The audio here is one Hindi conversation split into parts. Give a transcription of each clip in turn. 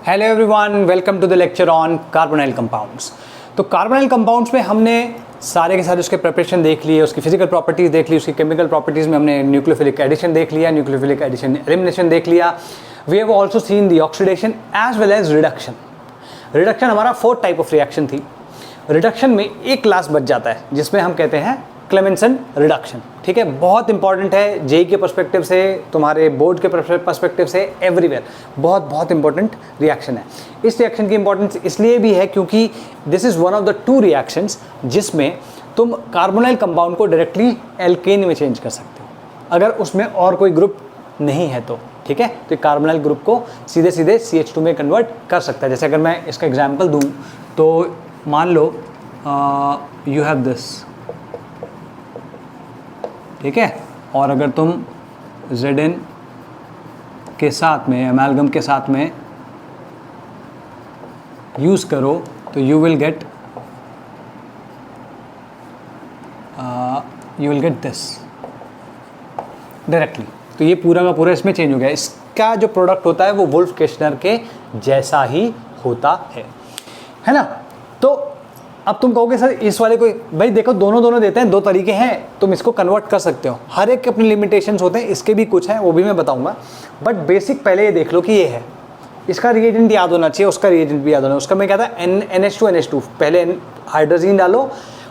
Hello everyone, welcome to the lecture on carbonyl compounds. तो कार्बोनाइल कंपाउंड्स में हमने सारे के सारे उसके प्रिपरेशन देख लिए, उसकी फिजिकल प्रॉपर्टीज़ देख ली, उसकी केमिकल प्रॉपर्टीज़ में हमने न्यूक्लियोफिलिक एडिशन देख लिया, न्यूक्लियोफिलिक एडिशन एलिमिनेशन देख लिया। We have also seen the oxidation as well as reduction. Reduction हमारा 4 टाइप ऑफ रिएक्शन थी। रिडक्शन में एक क्लास बच जाता है जिसमें हम कहते हैं क्लेमेंसन रिडक्शन। ठीक है, बहुत इंपॉर्टेंट है जेई के पर्सपेक्टिव से, तुम्हारे बोर्ड के पर्सपेक्टिव से, एवरीवेयर बहुत इंपॉर्टेंट रिएक्शन है। इस रिएक्शन की इंपॉर्टेंस इसलिए भी है क्योंकि this is one of the 2 reactions जिसमें तुम कार्बोनाइल कंपाउंड को डायरेक्टली एल्केन में चेंज कर सकते हो अगर उसमें और कोई ग्रुप नहीं है तो। ठीक है, तो कार्बोनाइल ग्रुप को सीधे CH2 में कन्वर्ट कर सकता है। जैसे अगर मैं इसका एग्जाम्पल दूँ तो मान लो यू हैव दिस, ठीक है, और अगर तुम Zn के साथ में अमेलगम के साथ में यूज़ करो तो you will get this directly. तो ये पूरा का पूरा इसमें चेंज हो गया। इसका जो प्रोडक्ट होता है वो वुल्फ केशनर के जैसा ही होता है ना। तो अब तुम कहोगे सर इस वाले को, भाई देखो दोनों देते हैं, 2 तरीके हैं, तुम इसको कन्वर्ट कर सकते हो। हर एक के अपने लिमिटेशंस होते हैं, इसके भी कुछ हैं, वो भी मैं बताऊंगा। बट बेसिक पहले ये देख लो कि ये है, इसका रिएजेंट याद होना चाहिए, उसका रिएजेंट भी याद होना। उसका मैं कहता है NH2 पहले हाइड्रोजन डालो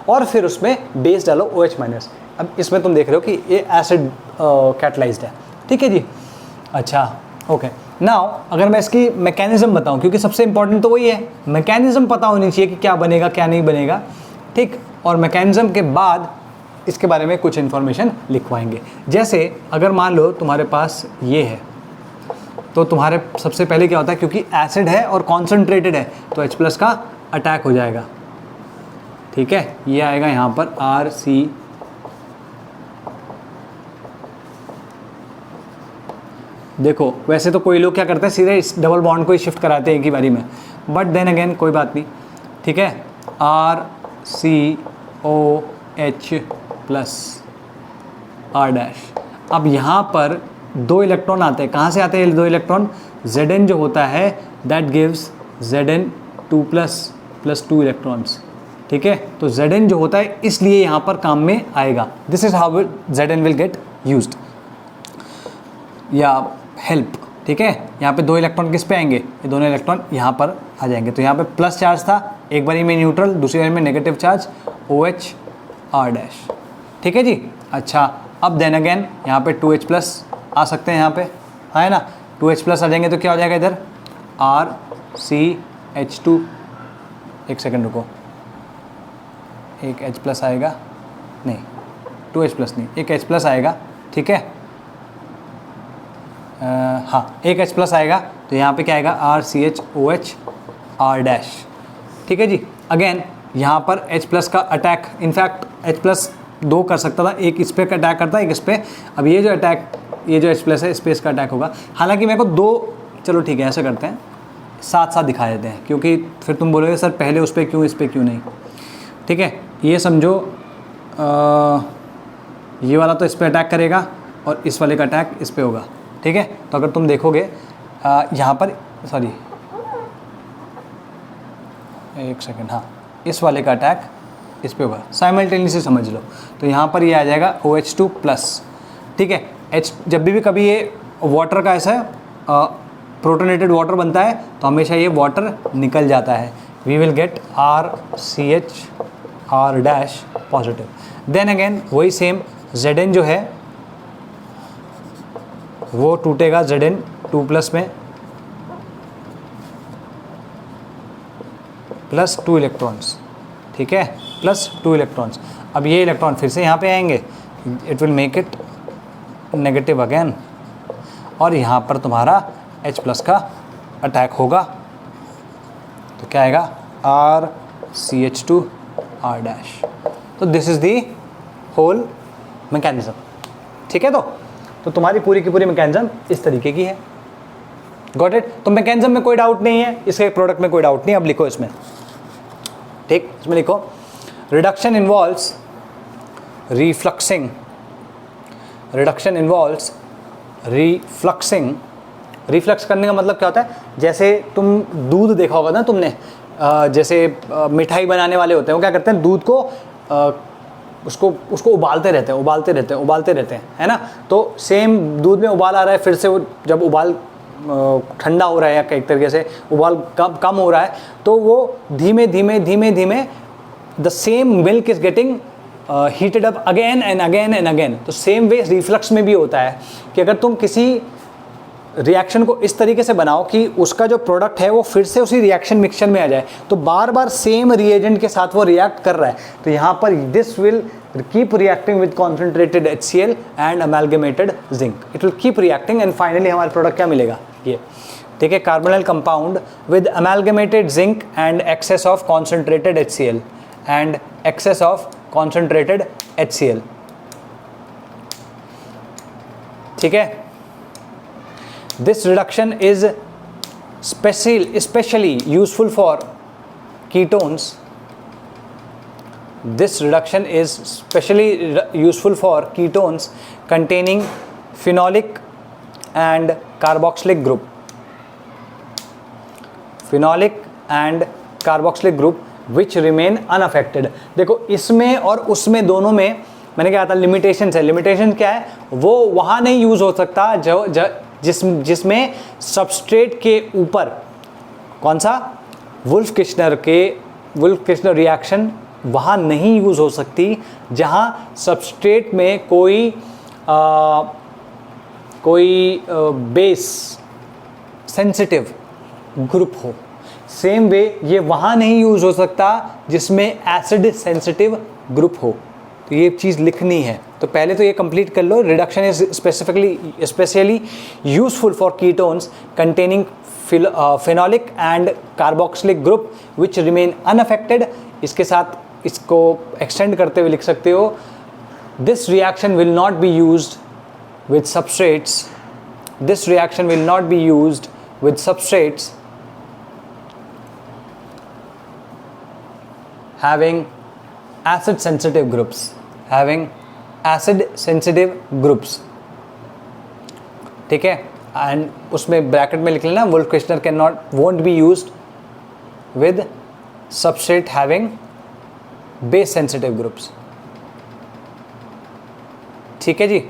और फिर उसमें बेस डालो OH-। अब इसमें तुम देख रहे हो कि ये एसिड कैटलाइज्ड है। ठीक है जी, अच्छा ओके। नाउ अगर मैं इसकी मैकेनिज्म बताऊं, क्योंकि सबसे इंपॉर्टेंट तो वही है, मैकेनिज्म पता होनी चाहिए कि क्या बनेगा क्या नहीं बनेगा। ठीक, और मैकेनिज्म के बाद इसके बारे में कुछ इन्फॉर्मेशन लिखवाएंगे। जैसे अगर मान लो तुम्हारे पास ये है तो तुम्हारे सबसे पहले क्या होता है, क्योंकि एसिड है और कॉन्सेंट्रेटेड है तो H+ का अटैक हो जाएगा। ठीक है, ये आएगा यहाँ पर RC, देखो वैसे तो कोई लोग क्या करते हैं सीधे इस डबल बॉन्ड को ही शिफ्ट कराते हैं एक ही बारी में, बट देन अगेन कोई बात नहीं। ठीक है, RCOH+R'। अब यहाँ पर 2 इलेक्ट्रॉन आते हैं। कहाँ से आते हैं 2 इलेक्ट्रॉन? Zn जो होता है दैट गिव्स Zn2++2 इलेक्ट्रॉन्स। ठीक है, तो Zn जो होता है इसलिए यहाँ पर काम में आएगा। This is how Zn will get used या हेल्प। ठीक है, यहाँ पे 2 इलेक्ट्रॉन किस पे आएंगे? ये दोनों इलेक्ट्रॉन यहाँ पर आ जाएंगे। तो यहाँ पे प्लस चार्ज था, एक बारी में न्यूट्रल, दूसरी बारी में नेगेटिव चार्ज OH_। ठीक है जी, अच्छा अब देन अगेन यहाँ पे 2H+ आ सकते हैं, यहाँ पे है ना। 2H+ आ जाएंगे तो क्या हो जाएगा इधर RCH2। एक सेकेंड रुको, एक H+ आएगा, नहीं 2H+ नहीं, एक H+ आएगा। ठीक है, हाँ एक H+ आएगा तो यहाँ पे क्या आएगा RCHOH_R'। ठीक है जी, अगेन यहाँ पर H+ का अटैक, इनफैक्ट H+ 2 कर सकता था, एक इस पे का अटैक करता है, एक इस पे। अब ये जो अटैक, ये जो H+ है इस पे इसका अटैक होगा। हालांकि मेरे को 2, चलो ठीक है ऐसा करते हैं, साथ दिखा देते हैं, क्योंकि फिर तुम बोलोगे सर पहले उस पर क्यों इस पर क्यों नहीं। ठीक है, ये समझो ये वाला तो इस पर अटैक करेगा और इस वाले का अटैक इस पर होगा। ठीक है, तो अगर तुम देखोगे यहाँ पर, सॉरी एक सेकेंड, हाँ इस वाले का अटैक इस पे होगा, साइमल्टेनियसली समझ लो। तो यहाँ पर ये आ जाएगा OH2+। ठीक है, जब भी कभी ये वाटर का ऐसा प्रोटोनेटेड वाटर बनता है तो हमेशा ये वाटर निकल जाता है। We will get RCHR' then again वही सेम Zn जो है वो टूटेगा Zn2+ में, +2 इलेक्ट्रॉन्स। ठीक है, +2 इलेक्ट्रॉन्स। अब ये इलेक्ट्रॉन फिर से यहाँ पे आएंगे, it will make it negative again, और यहाँ पर तुम्हारा H+ का अटैक होगा तो क्या आएगा RCH2R'। तो this is the whole mechanism. ठीक है, तो तुम्हारी पूरी की पूरी मैकेनिज्म इस तरीके की है। Got it? तो मैकेनिज्म में कोई डाउट नहीं है, इसके प्रोडक्ट में कोई डाउट नहीं। अब लिखो इसमें, ठीक, इसमें लिखो रिडक्शन इन्वॉल्व्स refluxing रिफ्लक्स करने का मतलब क्या होता है, जैसे तुम दूध देखा होगा ना तुमने, जैसे मिठाई बनाने वाले होते हैं वो क्या करते हैं, दूध को उसको उबालते रहते हैं, है ना। तो सेम दूध में उबाल आ रहा है, फिर से वो जब उबाल ठंडा हो रहा है या एक तरीके से उबाल कम हो रहा है, तो वो धीमे धीमे the same milk is getting heated up again and again. तो सेम वे रिफ्लक्स में भी होता है कि अगर तुम किसी रिएक्शन को इस तरीके से बनाओ कि उसका जो प्रोडक्ट है वो फिर से उसी रिएक्शन मिक्सचर में आ जाए, तो बार बार सेम रिएजेंट के साथ वो रिएक्ट कर रहा है, तो यहाँ पर this will keep reacting with concentrated HCl and amalgamated zinc, it will keep reacting and finally हमारा प्रोडक्ट क्या मिलेगा, ये ठीक है, carbonyl compound with amalgamated zinc and excess of concentrated HCl and excess of concentrated HCl, ठीक है। This reduction is especially useful for ketones. This reduction is especially useful for ketones containing phenolic and carboxylic group. Phenolic and carboxylic group which remain unaffected. देखो इसमें और उसमें दोनों में मैंने क्या कहा था, लिमिटेशंस है। लिमिटेशन क्या है, वो वहाँ नहीं यूज़ हो सकता जिसमें सबस्ट्रेट के ऊपर कौन सा, वुल्फ किश्नर रिएक्शन वहाँ नहीं यूज़ हो सकती, जहाँ सबस्ट्रेट में कोई बेस सेंसिटिव ग्रुप हो। सेम वे ये वहाँ नहीं यूज़ हो सकता जिसमें एसिड सेंसिटिव ग्रुप हो। तो ये चीज़ लिखनी है, तो पहले तो ये कंप्लीट कर लो। Reduction is specially useful for ketones containing phenolic and carboxylic group which remain unaffected. इसके साथ इसको एक्सटेंड करते हुए लिख सकते हो, this reaction will not be used with substrates, this reaction will not be used with substrates having acid sensitive groups, ठीक है। एंड उसमें ब्रैकेट में लिख लेना, Wolff Kishner won't be used with substrate having base sensitive groups, ठीक है जी।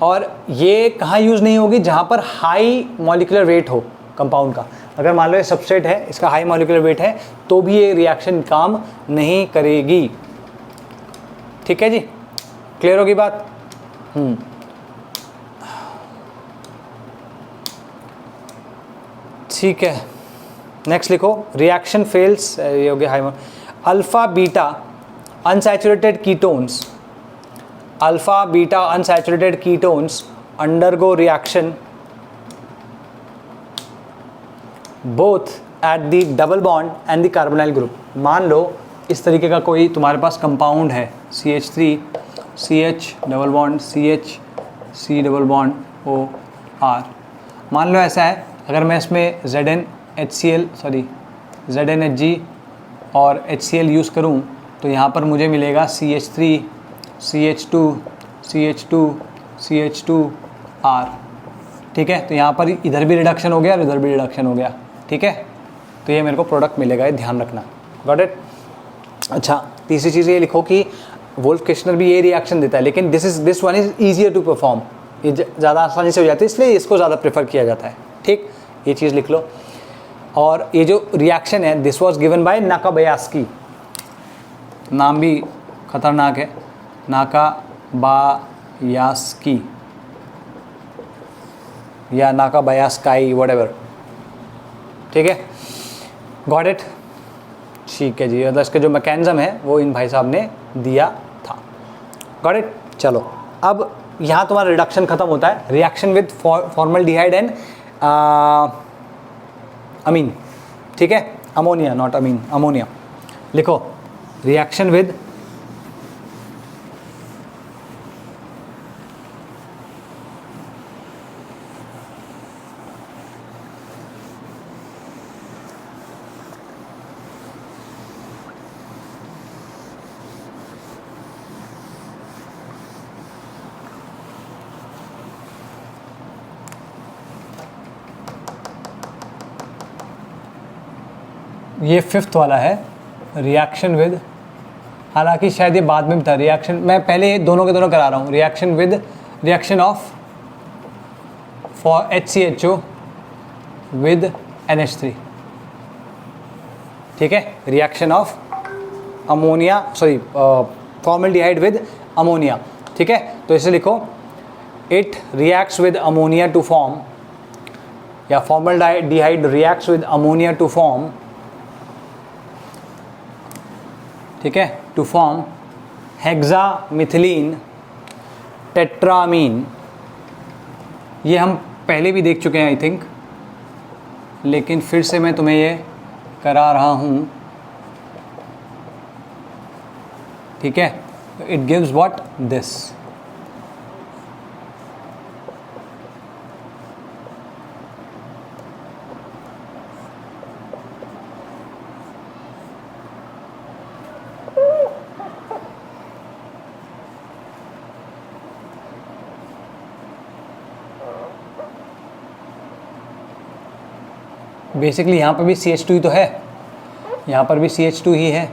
और ये कहाँ यूज़ नहीं होगी, जहाँ पर हाई मॉलिक्यूलर वेट हो कंपाउंड का। अगर मान लो ये सबस्ट्रेट है, इसका हाई मॉलिक्यूलर वेट है, तो भी ये रिएक्शन काम नहीं करेगी, ठीक है जी। क्लियर होगी बात? ठीक है, नेक्स्ट लिखो, रिएक्शन फेल्स, ये हो गया high alpha beta unsaturated ketones undergo reaction both at the double bond and the carbonyl group. मान लो इस तरीके का कोई तुम्हारे पास कंपाउंड है, CH3 CH double bond CH C double bond OR। मान लो ऐसा है, अगर मैं इसमें ZnHG और HCl यूज़ करूं, तो यहाँ पर मुझे मिलेगा CH3 CH2 ठीक है। तो यहाँ पर इधर भी रिडक्शन हो गया और इधर भी रिडक्शन हो गया, ठीक है। तो ये मेरे को प्रोडक्ट मिलेगा, ये ध्यान रखना, गॉट इट। अच्छा, तीसरी चीज़ ये लिखो कि वुल्फ किश्नर भी ये रिएक्शन देता है, लेकिन this one is easier to perform, ये ज़्यादा आसानी से हो जाती है, इसलिए इसको ज़्यादा प्रेफर किया जाता है, ठीक। ये चीज़ लिख लो। और ये जो रिएक्शन है, दिस वाज गिवन बाय नाकाबायास्की, नाम भी खतरनाक है, नाकाबायास्की या नाकाबायास्काई व्हाटएवर, ठीक है, गॉट इट। ठीक है जी, मतलब इसका जो मैकेनिज्म है वो इन भाई साहब ने दिया था, गॉट इट। चलो, अब यहाँ तुम्हारा रिडक्शन खत्म होता है, रिएक्शन विद फॉर्मल्डिहाइड एंड अमीन, ठीक है, अमोनिया नॉट अमीन, अमोनिया लिखो। रिएक्शन विद ये फिफ्थ वाला है, रिएक्शन विद, हालांकि शायद ये बाद में था रिएक्शन, मैं पहले ये दोनों के दोनों करा रहा हूँ। Reaction of for HCHO with NH3, ठीक है, reaction of ammonia, sorry formaldehyde with ammonia, ठीक है। तो इसे लिखो, it reacts with ammonia to form, या formaldehyde reacts with ammonia to form, ठीक है, टू फॉर्म हेक्सामिथिलीन टेट्रामीन। ये हम पहले भी देख चुके हैं आई थिंक, लेकिन फिर से मैं तुम्हें ये करा रहा हूँ, ठीक है। It gives what, this, basically यहाँ पर भी CH2 ही तो है, यहाँ पर भी CH2 ही है,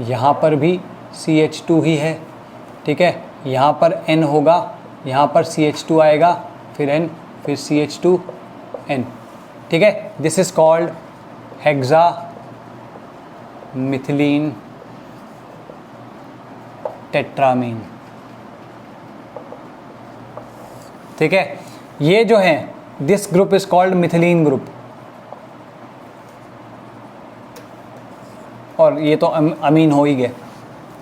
यहाँ पर भी CH2 ही है, ठीक है। यहाँ पर N होगा, यहाँ पर CH2 आएगा, फिर N, फिर CH2N, ठीक है। दिस इज कॉल्ड हेक्सामिथिलीन टेट्रामीन, ठीक है। ये जो है, this group is called methylene group, और ये तो अमीन हो ही गए,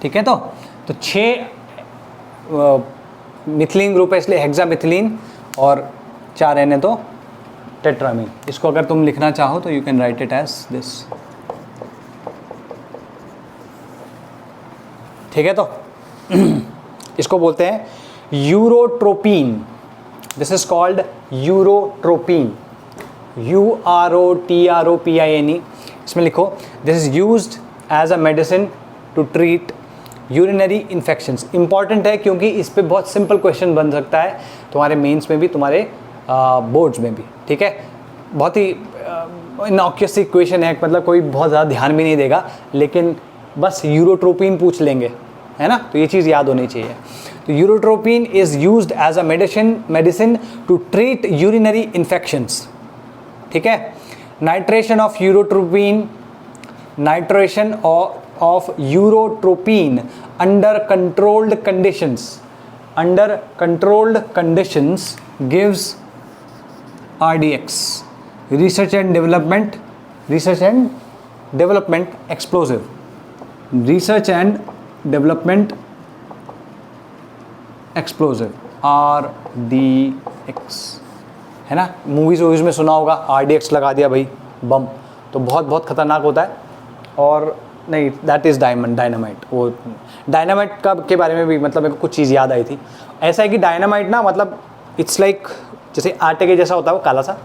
ठीक है। तो 6 मिथिलीन ग्रुप है, इसलिए हेक्सामिथिलीन, और 4 N है तो टेट्रामीन। इसको अगर तुम लिखना चाहो तो you can write it as this, ठीक है। तो इसको बोलते हैं urotropine, this is called urotropine, UROTROPINE। इसमें लिखो, this is used as a medicine to treat urinary infections. Important है क्योंकि इस पे बहुत सिंपल क्वेश्चन बन सकता है तुम्हारे मेंस में भी, तुम्हारे बोर्ड्स में भी, ठीक है। बहुत ही इनॉक्यूअस इक्वेशन है, मतलब कोई बहुत ज़्यादा ध्यान भी नहीं देगा, लेकिन बस यूरोट्रोपिन पूछ लेंगे, है ना, तो ये चीज़ याद होनी चाहिए। तो urotropine is used as a medicine to treat urinary infections, ठीक है। Nitration of urotropine, nitration of urotropine under controlled conditions gives RDX, research and development explosive, research and development explosive, RDX, है ना। मूवीज़ में सुना होगा, RDX लगा दिया भाई, बम, तो बहुत बहुत खतरनाक होता है। और नहीं, दैट इज़ डायनामाइट। वो डायनामाइट का के बारे में भी मतलब मेरे को कुछ चीज़ याद आई थी। ऐसा है कि डायनामाइट ना, मतलब इट्स लाइक जैसे आटे के जैसा होता है वो काला सा,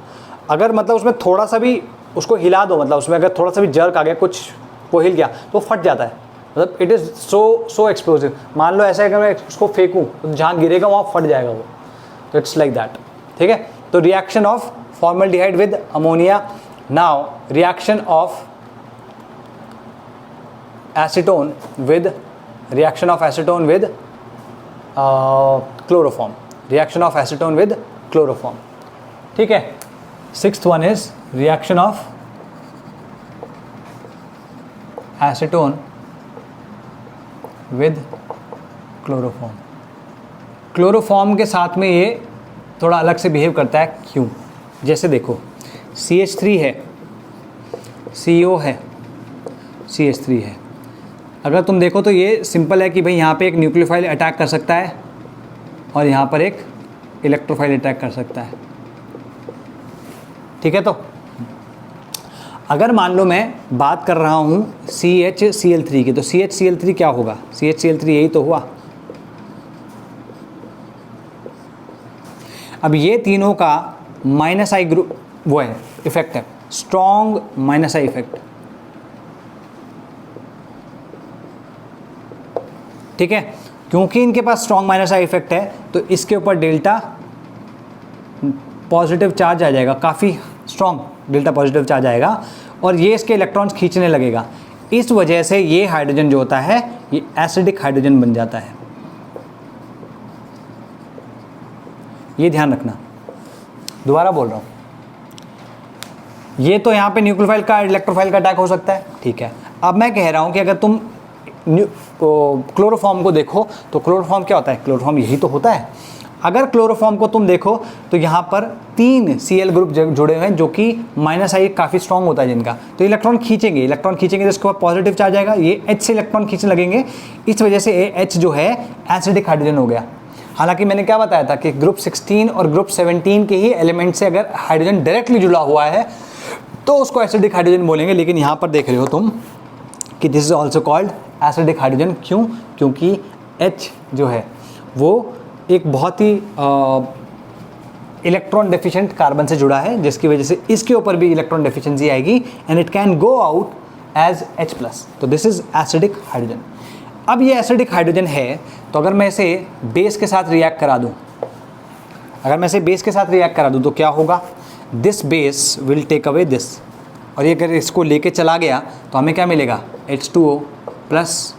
अगर मतलब उसमें थोड़ा सा भी उसको हिला दो, मतलब उसमें अगर थोड़ा सा भी जर्क आ गया, कुछ वो हिल गया तो फट जाता है, मतलब इट इज़ सो एक्सप्लोसिव। मान लो ऐसा है कि मैं उसको फेंकूँ तो जहाँ गिरेगा वहाँ फट जाएगा वो, तो इट्स लाइक दैट, ठीक है। तो reaction of formaldehyde with ammonia, now reaction of acetone with chloroform, reaction of acetone with chloroform, ठीक है। 6th one is reaction of acetone with chloroform। Chloroform के साथ में ये थोड़ा अलग से बिहेव करता है, क्यों? जैसे देखो CH3 है, CO है, CH3 है। अगर तुम देखो तो ये सिंपल है कि भाई यहाँ पे एक न्यूक्लियोफाइल अटैक कर सकता है और यहाँ पर एक इलेक्ट्रोफाइल अटैक कर सकता है, ठीक है। तो अगर मान लो मैं बात कर रहा हूँ CHCl3 की, तो CHCl3 क्या होगा? CHCl3 यही तो हुआ। अब ये तीनों का -I ग्रुप वो है, इफेक्ट है, स्ट्रॉन्ग -I इफेक्ट, ठीक है। क्योंकि इनके पास स्ट्रॉन्ग -I इफेक्ट है तो इसके ऊपर डेल्टा पॉजिटिव चार्ज आ जाएगा, काफ़ी स्ट्रॉन्ग डेल्टा पॉजिटिव चार्ज आएगा, और ये इसके इलेक्ट्रॉन्स खींचने लगेगा। इस वजह से ये हाइड्रोजन जो होता है ये एसिडिक हाइड्रोजन बन जाता है। ये ध्यान रखना, दोबारा बोल रहा हूँ, ये तो यहाँ पे न्यूक्लियोफाइल का इलेक्ट्रोफाइल का अटैक हो सकता है, ठीक है। अब मैं कह रहा हूँ कि अगर तुम क्लोरोफॉर्म को देखो तो क्लोरोफॉर्म क्या होता है, क्लोरोफॉर्म यही तो होता है। अगर क्लोरोफॉर्म को तुम देखो तो यहाँ पर 3 Cl ग्रुप जुड़े हुए हैं जो कि -I काफ़ी स्ट्रॉन्ग होता है जिनका, तो इलेक्ट्रॉन खींचेंगे तो इसके बाद पॉजिटिव चार्ज आएगा, ये H से इलेक्ट्रॉन खींचने लगेंगे, इस वजह से H जो है एसिडिक हाइड्रोजन हो गया। हालांकि मैंने क्या बताया था कि ग्रुप 16 और ग्रुप 17 के ही एलिमेंट से अगर हाइड्रोजन डायरेक्टली जुड़ा हुआ है तो उसको एसिडिक हाइड्रोजन बोलेंगे, लेकिन यहाँ पर देख रहे हो तुम कि this is also called acidic hydrogen. क्यों? क्योंकि H जो है वो एक बहुत ही इलेक्ट्रॉन डेफिशिएंट कार्बन से जुड़ा है, जिसकी वजह से इसके ऊपर भी इलेक्ट्रॉन डेफिशिएंसी आएगी and it can go out as H+। तो दिस इज एसिडिक हाइड्रोजन। अब ये एसिडिक हाइड्रोजन है, तो अगर मैं इसे बेस के साथ रिएक्ट करा दूं, तो क्या होगा, this base will take away this, और ये अगर इसको लेके चला गया तो हमें क्या मिलेगा, H2O प्लस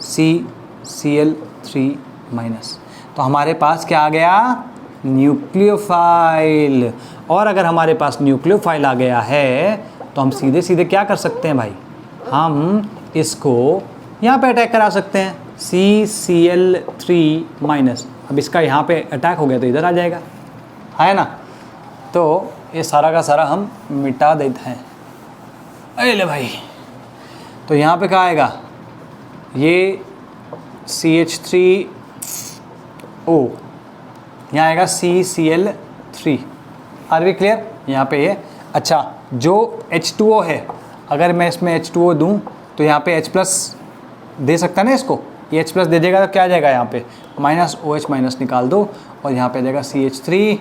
CCl3-। तो हमारे पास क्या आ गया, न्यूक्लियोफाइल। और अगर हमारे पास न्यूक्लियोफाइल आ गया है तो हम सीधे सीधे क्या कर सकते हैं भाई, हम इसको यहाँ पे अटैक करा सकते हैं, CCl3-। अब इसका यहाँ पे अटैक हो गया तो इधर आ जाएगा, है ना। तो ये सारा का सारा हम मिटा देते हैं। अरे ले भाई, तो यहाँ पे क्या आएगा, ये CH3O, यहाँ आएगा CCl3। Are we clear? यहाँ पे ये अच्छा, जो H2O है, अगर मैं इसमें H2O दूँ तो यहाँ पे H+ दे सकता है ना इसको, ये H+ दे देगा तो क्या आ जाएगा, यहाँ पे -OH- निकाल दो और यहाँ पे आ जाएगा CH3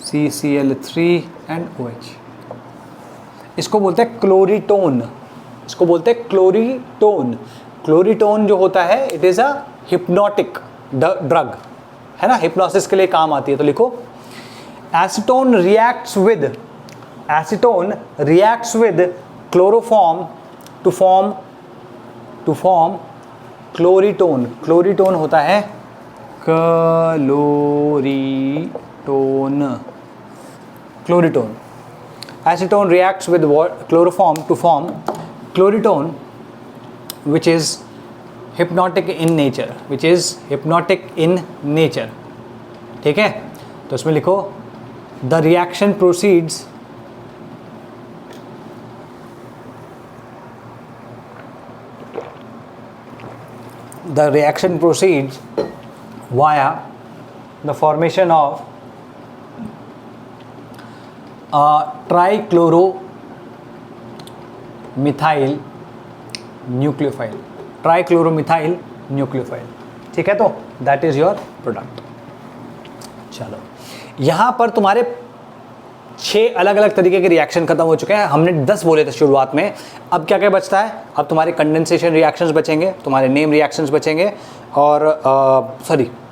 CCl3 एंड OH। इसको बोलते हैं क्लोरीटोन, क्लोरीटोन जो होता है it is a hypnotic drug, है ना, हिप्नोसिस के लिए काम आती है। तो लिखो, acetone reacts with chloroform to form chloretone. Chloretone होता है क्लोरीटोन। Acetone reacts with chloroform to form chloroetone, which is hypnotic in nature, ठीक है। तो इसमें लिखो, the reaction proceeds via the formation of trichloromethyl nucleophile, ठीक है। तो दैट इज योर प्रोडक्ट। चलो, यहाँ पर तुम्हारे 6 अलग अलग तरीके के रिएक्शन खत्म हो चुके हैं। हमने 10 बोले थे शुरुआत में। अब क्या क्या बचता है, अब तुम्हारे कंडेंसेशन रिएक्शंस बचेंगे, तुम्हारे नेम रिएक्शंस बचेंगे, और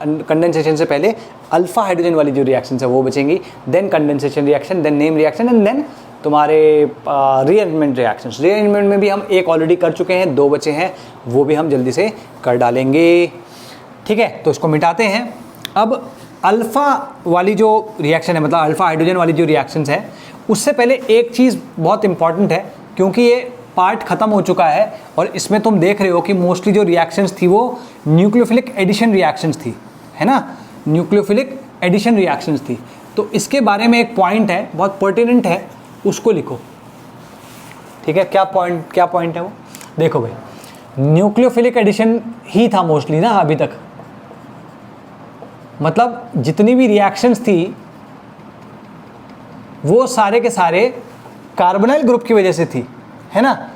कंडेंसेशन से पहले अल्फा हाइड्रोजन वाली जो रिएक्शंस है वो बचेंगी, then condensation reaction, then name reaction and then तुम्हारे रीअरेंजमेंट रिएक्शंस। रीअरेंजमेंट में भी हम एक ऑलरेडी कर चुके हैं, 2 बचे हैं, वो भी हम जल्दी से कर डालेंगे, ठीक है। तो इसको मिटाते हैं। अब अल्फ़ा वाली जो रिएक्शन है, मतलब अल्फ़ा हाइड्रोजन वाली जो रिएक्शंस है, उससे पहले एक चीज़ बहुत इंपॉर्टेंट है, क्योंकि ये पार्ट ख़त्म हो चुका है और इसमें तुम देख रहे हो कि मोस्टली जो रिएक्शंस थी वो न्यूक्लियोफिलिक एडिशन रिएक्शंस थी, है ना, न्यूक्लियोफिलिक एडिशन रिएक्शंस थी। तो इसके बारे में एक पॉइंट है, बहुत पर्टिनेंट है, उसको लिखो, ठीक है। क्या पॉइंट है वो, देखो भाई, न्यूक्लियोफिलिक एडिशन ही था मोस्टली ना अभी तक, मतलब जितनी भी रिएक्शंस थी वो सारे के सारे कार्बोनाइल ग्रुप की वजह से थी, है ना।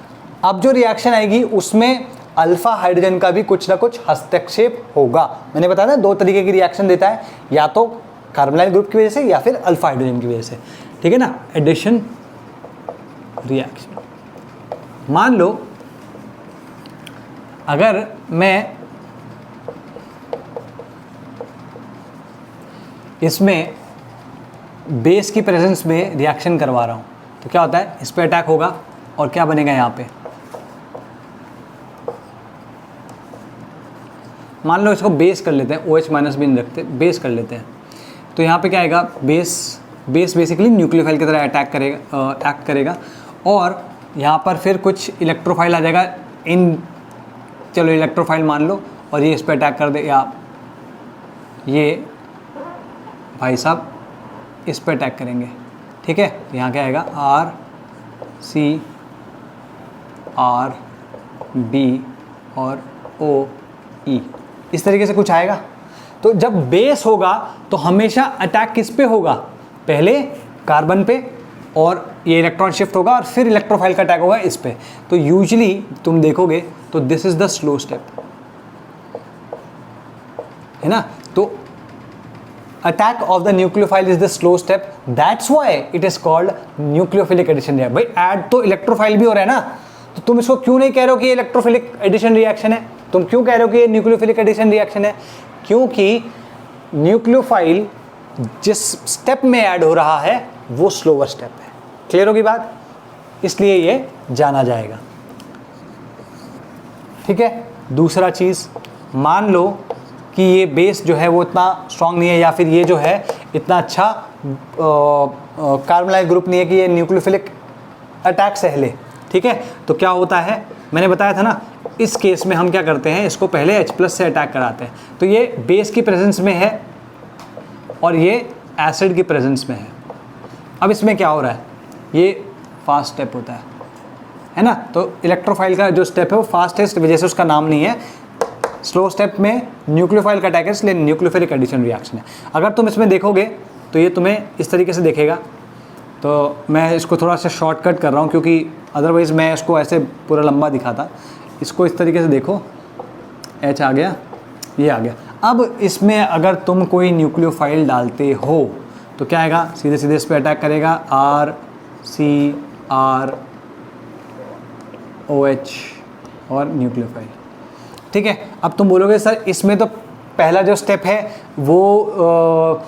अब जो रिएक्शन आएगी उसमें अल्फा हाइड्रोजन का भी कुछ ना कुछ हस्तक्षेप होगा। मैंने बताया ना 2 तरीके की रिएक्शन देता है, या तो कार्बोनाइल ग्रुप की वजह से या फिर अल्फा हाइड्रोजन की वजह से, ठीक है ना। एडिशन रिएक्शन, मान लो अगर मैं इसमें बेस की प्रेजेंस में रिएक्शन करवा रहा हूँ, तो क्या होता है, इस पे अटैक होगा और क्या बनेगा यहाँ पे, मान लो इसको बेस कर लेते हैं, OH माइनस भी नहीं रखते, बेस कर लेते हैं, तो यहाँ पे क्या आएगा, बेस बेसिकली न्यूक्लियोफाइल की तरह अटैक करेगा, एक्ट करेगा, और यहाँ पर फिर कुछ इलेक्ट्रोफाइल आ जाएगा चलो इलेक्ट्रोफाइल मान लो, और ये इस पर अटैक कर दे, या ये भाई साहब इस पर अटैक करेंगे, ठीक है। यहाँ क्या आएगा, RCRB और OE, इस तरीके से कुछ आएगा। तो जब बेस होगा तो हमेशा अटैक किस पे होगा, पहले कार्बन पे, और ये इलेक्ट्रॉन शिफ्ट होगा और फिर इलेक्ट्रोफाइल का अटैक होगा इस पे। तो यूजुअली तुम देखोगे तो this is the slow step, है ना। तो attack of the nucleophile is the slow step, that's why it is called nucleophilic addition reaction. भाई ऐड तो इलेक्ट्रोफाइल भी हो रहा है ना, तो तुम इसको क्यों नहीं कह रहे हो कि ये इलेक्ट्रोफिलिक एडिशन रिएक्शन है, तुम क्यों कह रहे हो कि ये न्यूक्लियोफिलिक एडिशन रिएक्शन है, क्योंकि न्यूक्लियोफाइल जिस स्टेप में ऐड हो रहा है वो स्लोअर स्टेप है। क्लियर होगी बात, इसलिए ये जाना जाएगा, ठीक है। दूसरा चीज, मान लो कि ये बेस जो है वो इतना स्ट्रांग नहीं है, या फिर ये जो है इतना अच्छा कार्बोनाइल ग्रुप नहीं है कि ये न्यूक्लियोफिलिक अटैक सह ले, ठीक है। तो क्या होता है, मैंने बताया था ना, इस केस में हम क्या करते हैं, इसको पहले H+ से अटैक कराते हैं। तो ये बेस की प्रेजेंस में है और ये एसिड की प्रेजेंस में है। अब इसमें क्या हो रहा है, ये फास्ट स्टेप होता है ना। तो इलेक्ट्रोफाइल का जो स्टेप है वो फास्ट है, इस वजह से उसका नाम नहीं है। स्लो स्टेप में न्यूक्लियोफाइल का अटैक है, इसलिए न्यूक्लियोफिलिक एडिशन रिएक्शन है। अगर तुम इसमें देखोगे तो ये तुम्हें इस तरीके से दिखेगा। तो मैं इसको थोड़ा सा शॉर्टकट कर रहा हूँ, क्योंकि अदरवाइज़ मैं इसको ऐसे पूरा लंबा दिखाता। इसको इस तरीके से देखो, H आ गया, ये आ गया। अब इसमें अगर तुम कोई न्यूक्लियोफाइल डालते हो तो क्या आएगा, सीधे सीधे इस पर अटैक करेगा, RCROH और न्यूक्लियोफाइल, ठीक है। अब तुम बोलोगे सर इसमें तो पहला जो स्टेप है वो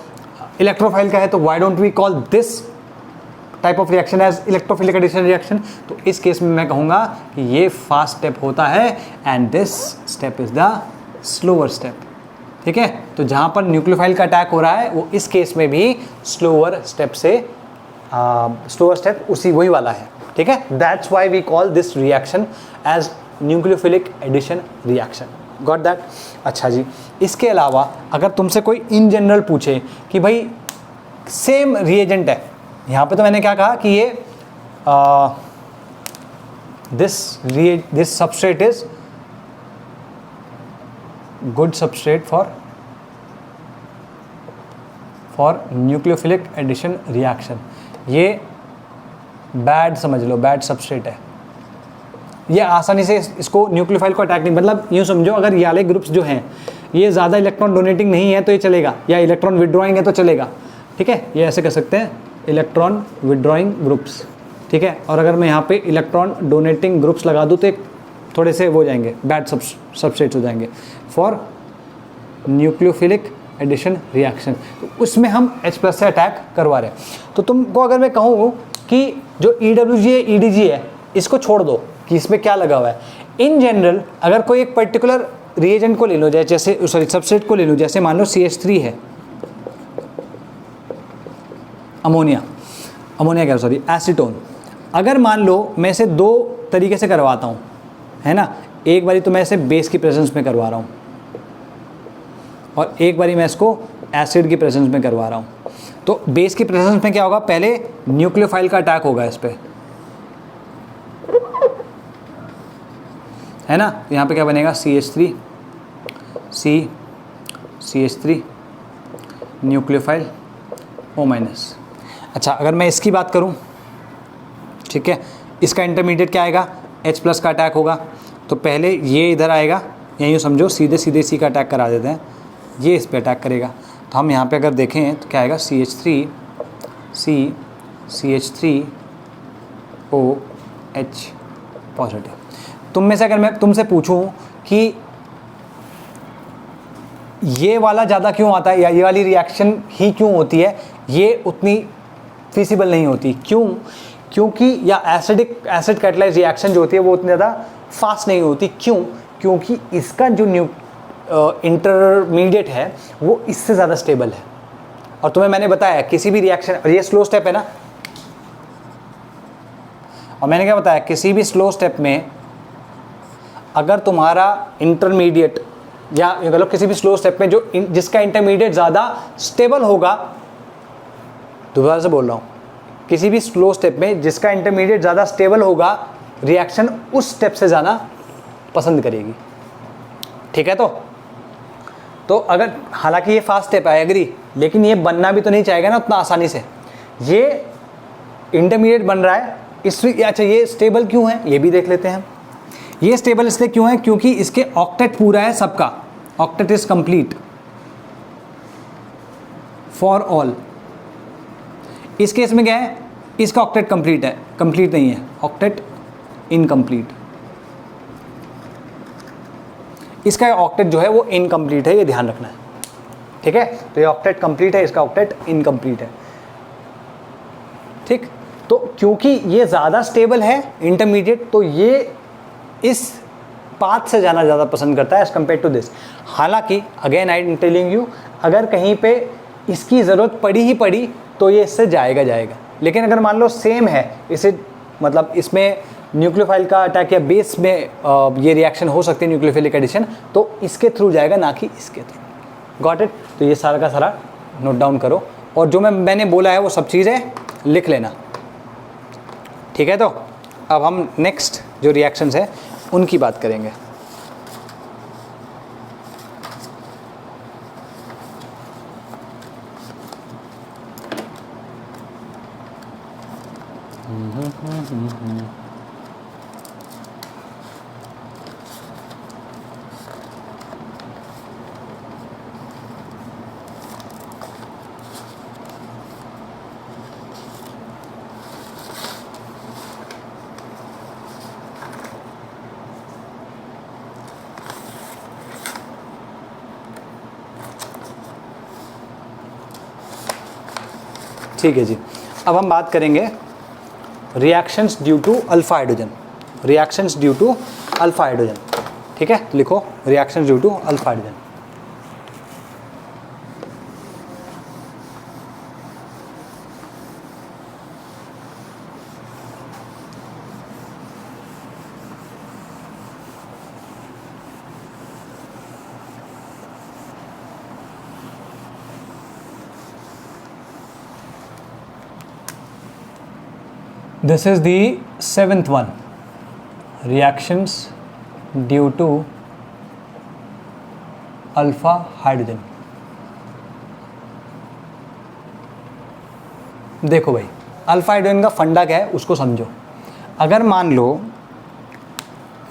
इलेक्ट्रोफाइल का है, तो why don't we call this type of reaction as electrophilic addition reaction. तो इस केस में मैं कहूँगा कि ये फास्ट स्टेप होता है and this step is the slower step, ठीक है। तो जहाँ पर न्यूक्लियोफाइल का अटैक हो रहा है वो इस केस में भी स्लोअर स्टेप से स्लोअर स्टेप उसी वही वाला है, ठीक है। That's why we call this reaction as nucleophilic addition reaction. Got that. अच्छा जी, इसके अलावा अगर तुमसे कोई इन जनरल पूछे कि भाई सेम रिएजेंट है, यहाँ पे तो मैंने क्या कहा कि ये this substrate is good substrate for nucleophilic addition reaction, ये बैड समझ लो, बैड सबस्ट्रेट है। ये आसानी से इसको न्यूक्लियोफाइल को अटैक नहीं, मतलब यूँ समझो अगर ये वाले ग्रुप्स जो हैं ये ज़्यादा इलेक्ट्रॉन डोनेटिंग नहीं है तो ये चलेगा, या इलेक्ट्रॉन विड्रॉइंग है तो चलेगा, ठीक है। ये ऐसे कर सकते हैं, इलेक्ट्रॉन विड्रॉइंग ग्रुप्स, ठीक है। और अगर मैं यहाँ पे इलेक्ट्रॉन डोनेटिंग ग्रुप्स लगा दूँ तो एक थोड़े से वो जाएंगे, बैड सबस्ट्रेट्स हो जाएंगे फॉर न्यूक्लियोफिलिक एडिशन रिएक्शन। तो उसमें हम H+ से अटैक करवा रहे हैं। तो तुमको अगर मैं कहूँ कि जो EWG है, EDG है, इसको छोड़ दो कि इसमें क्या लगा हुआ है। इन जनरल अगर कोई एक पर्टिकुलर रिएजेंट को ले लो, जैसे सॉरी सबस्ट्रेट को ले लो, जैसे मान लो CH3 है, अमोनिया कह सॉरी एसीटोन। अगर मान लो मैं इसे दो तरीके से करवाता हूँ, है ना, एक बारी तो मैं इसे बेस की प्रेजेंस में करवा रहा हूँ और एक बारी मैं इसको एसिड की प्रेजेंस में करवा रहा हूँ। तो बेस की प्रेजेंस में क्या होगा, पहले न्यूक्लियोफाइल का अटैक होगा इस पर, है ना। यहाँ पे क्या बनेगा, CH3 न्यूक्लियोफाइल O-। अच्छा, अगर मैं इसकी बात करूँ, ठीक है, इसका इंटरमीडिएट क्या आएगा, H+ का अटैक होगा। तो पहले ये इधर आएगा, यहीं समझो सीधे सीधे इसी का अटैक करा देते हैं, ये इस पे अटैक करेगा। तो हम यहाँ पे अगर देखें तो क्या आएगा, CH3OH पॉजिटिव। तुम में से अगर मैं तुमसे पूछूं कि ये वाला ज़्यादा क्यों आता है या ये वाली रिएक्शन ही क्यों होती है, ये उतनी फिजिबल नहीं होती। क्यों? क्योंकि या एसिड कैटलाइज रिएक्शन जो होती है वो उतनी ज़्यादा फास्ट नहीं होती। क्यों? क्योंकि इसका जो इंटरमीडिएट है वो इससे ज़्यादा स्टेबल है। और तुम्हें मैंने बताया किसी भी रिएक्शन, ये स्लो स्टेप है ना, और मैंने क्या बताया, किसी भी स्लो स्टेप में अगर तुम्हारा इंटरमीडिएट या मतलब किसी भी स्लो स्टेप में जो जिसका इंटरमीडिएट ज़्यादा स्टेबल होगा, दोबारा से बोल रहा हूँ, किसी भी स्लो स्टेप में जिसका इंटरमीडिएट ज़्यादा स्टेबल होगा, रिएक्शन उस स्टेप से जाना पसंद करेगी। ठीक है? तो अगर हालांकि ये फास्ट स्टेप है, एग्री, लेकिन ये बनना भी तो नहीं चाहेगा ना उतना आसानी से। ये इंटरमीडिएट बन रहा है इसलिए। अच्छा, ये स्टेबल क्यों है ये भी देख लेते हैं। ये स्टेबल इसलिए क्यों है क्योंकि इसके ऑक्टेट पूरा है सबका, octet is complete for all. इस केस में क्या है, इसका ऑक्टेट कंप्लीट है, कंप्लीट नहीं है, ऑक्टेट इनकम्प्लीट। इसका ऑक्टेट जो है वो इनकम्प्लीट है, ये ध्यान रखना है। ठीक है? तो ये ऑक्टेट कंप्लीट है, इसका ऑक्टेट इनकम्प्लीट है। ठीक? तो क्योंकि ये ज़्यादा स्टेबल है इंटरमीडिएट, तो ये इस पाथ से जाना ज़्यादा पसंद करता है एज कम्पेयर टू दिस। हालांकि again I am telling you, अगर कहीं पे इसकी ज़रूरत पड़ी ही पड़ी तो ये इससे जाएगा। लेकिन अगर मान लो सेम है, इसे मतलब इसमें न्यूक्लियोफाइल का अटैक या बेस में ये रिएक्शन हो सकती है, न्यूक्लियोफिलिक एडिशन, तो इसके थ्रू जाएगा ना कि इसके थ्रू। Got it? तो ये सारा का सारा नोट डाउन करो, और जो मैंने बोला है वो सब चीज़ें लिख लेना। ठीक है? तो अब हम नेक्स्ट जो रिएक्शंस है उनकी बात करेंगे। ठीक है जी, अब हम बात करेंगे reactions due to alpha hydrogen. Reactions due to alpha hydrogen. ठीक है? लिखो reactions due to alpha hydrogen. This is the seventh one, reactions due to alpha hydrogen। देखो भाई, अल्फा हाइड्रोजन का फंडा क्या है उसको समझो। अगर मान लो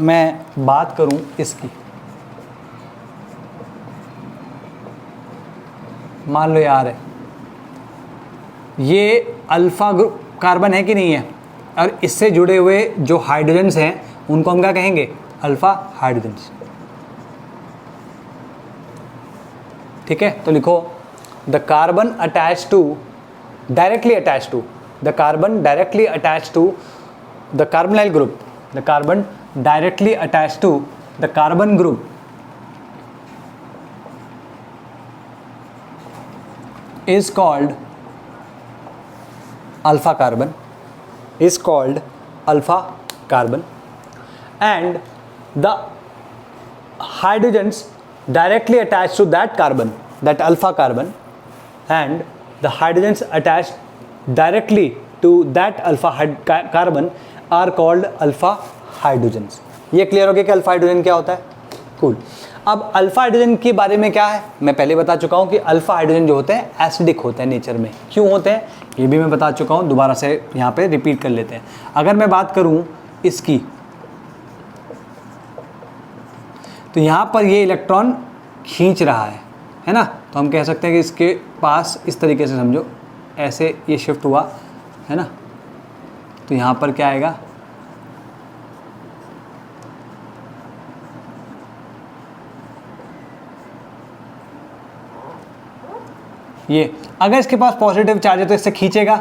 मैं बात करूं इसकी, मान लो यार ये अल्फा ग्रुप कार्बन है कि नहीं है, और इससे जुड़े हुए जो हाइड्रोजन्स हैं उनको हम क्या कहेंगे, अल्फा हाइड्रोजन्स। ठीक है? तो लिखो the carbon attach to, directly attach to, the carbon directly attach to the carbonyl group, the carbon directly attach to the carbon group is called alpha carbon, is called alpha carbon, and the hydrogens directly attached to that carbon, that alpha carbon, and the hydrogens attached directly to that alpha carbon are called alpha hydrogens। ये क्लियर हो गया कि अल्फा हाइड्रोजन क्या होता है? कूल। अब अल्फा हाइड्रोजन के बारे में क्या है, मैं पहले बता चुका हूं कि अल्फा हाइड्रोजन जो होते हैं एसिडिक होते हैं नेचर में। क्यों होते हैं ये भी मैं बता चुका हूं, दोबारा से यहाँ पे रिपीट कर लेते हैं। अगर मैं बात करूं इसकी, तो यहाँ पर ये इलेक्ट्रॉन खींच रहा है ना, तो हम कह सकते हैं कि इसके पास इस तरीके से समझो, ऐसे ये शिफ्ट हुआ है ना, तो यहाँ पर क्या आएगा, ये अगर इसके पास पॉजिटिव चार्ज है तो इससे खींचेगा,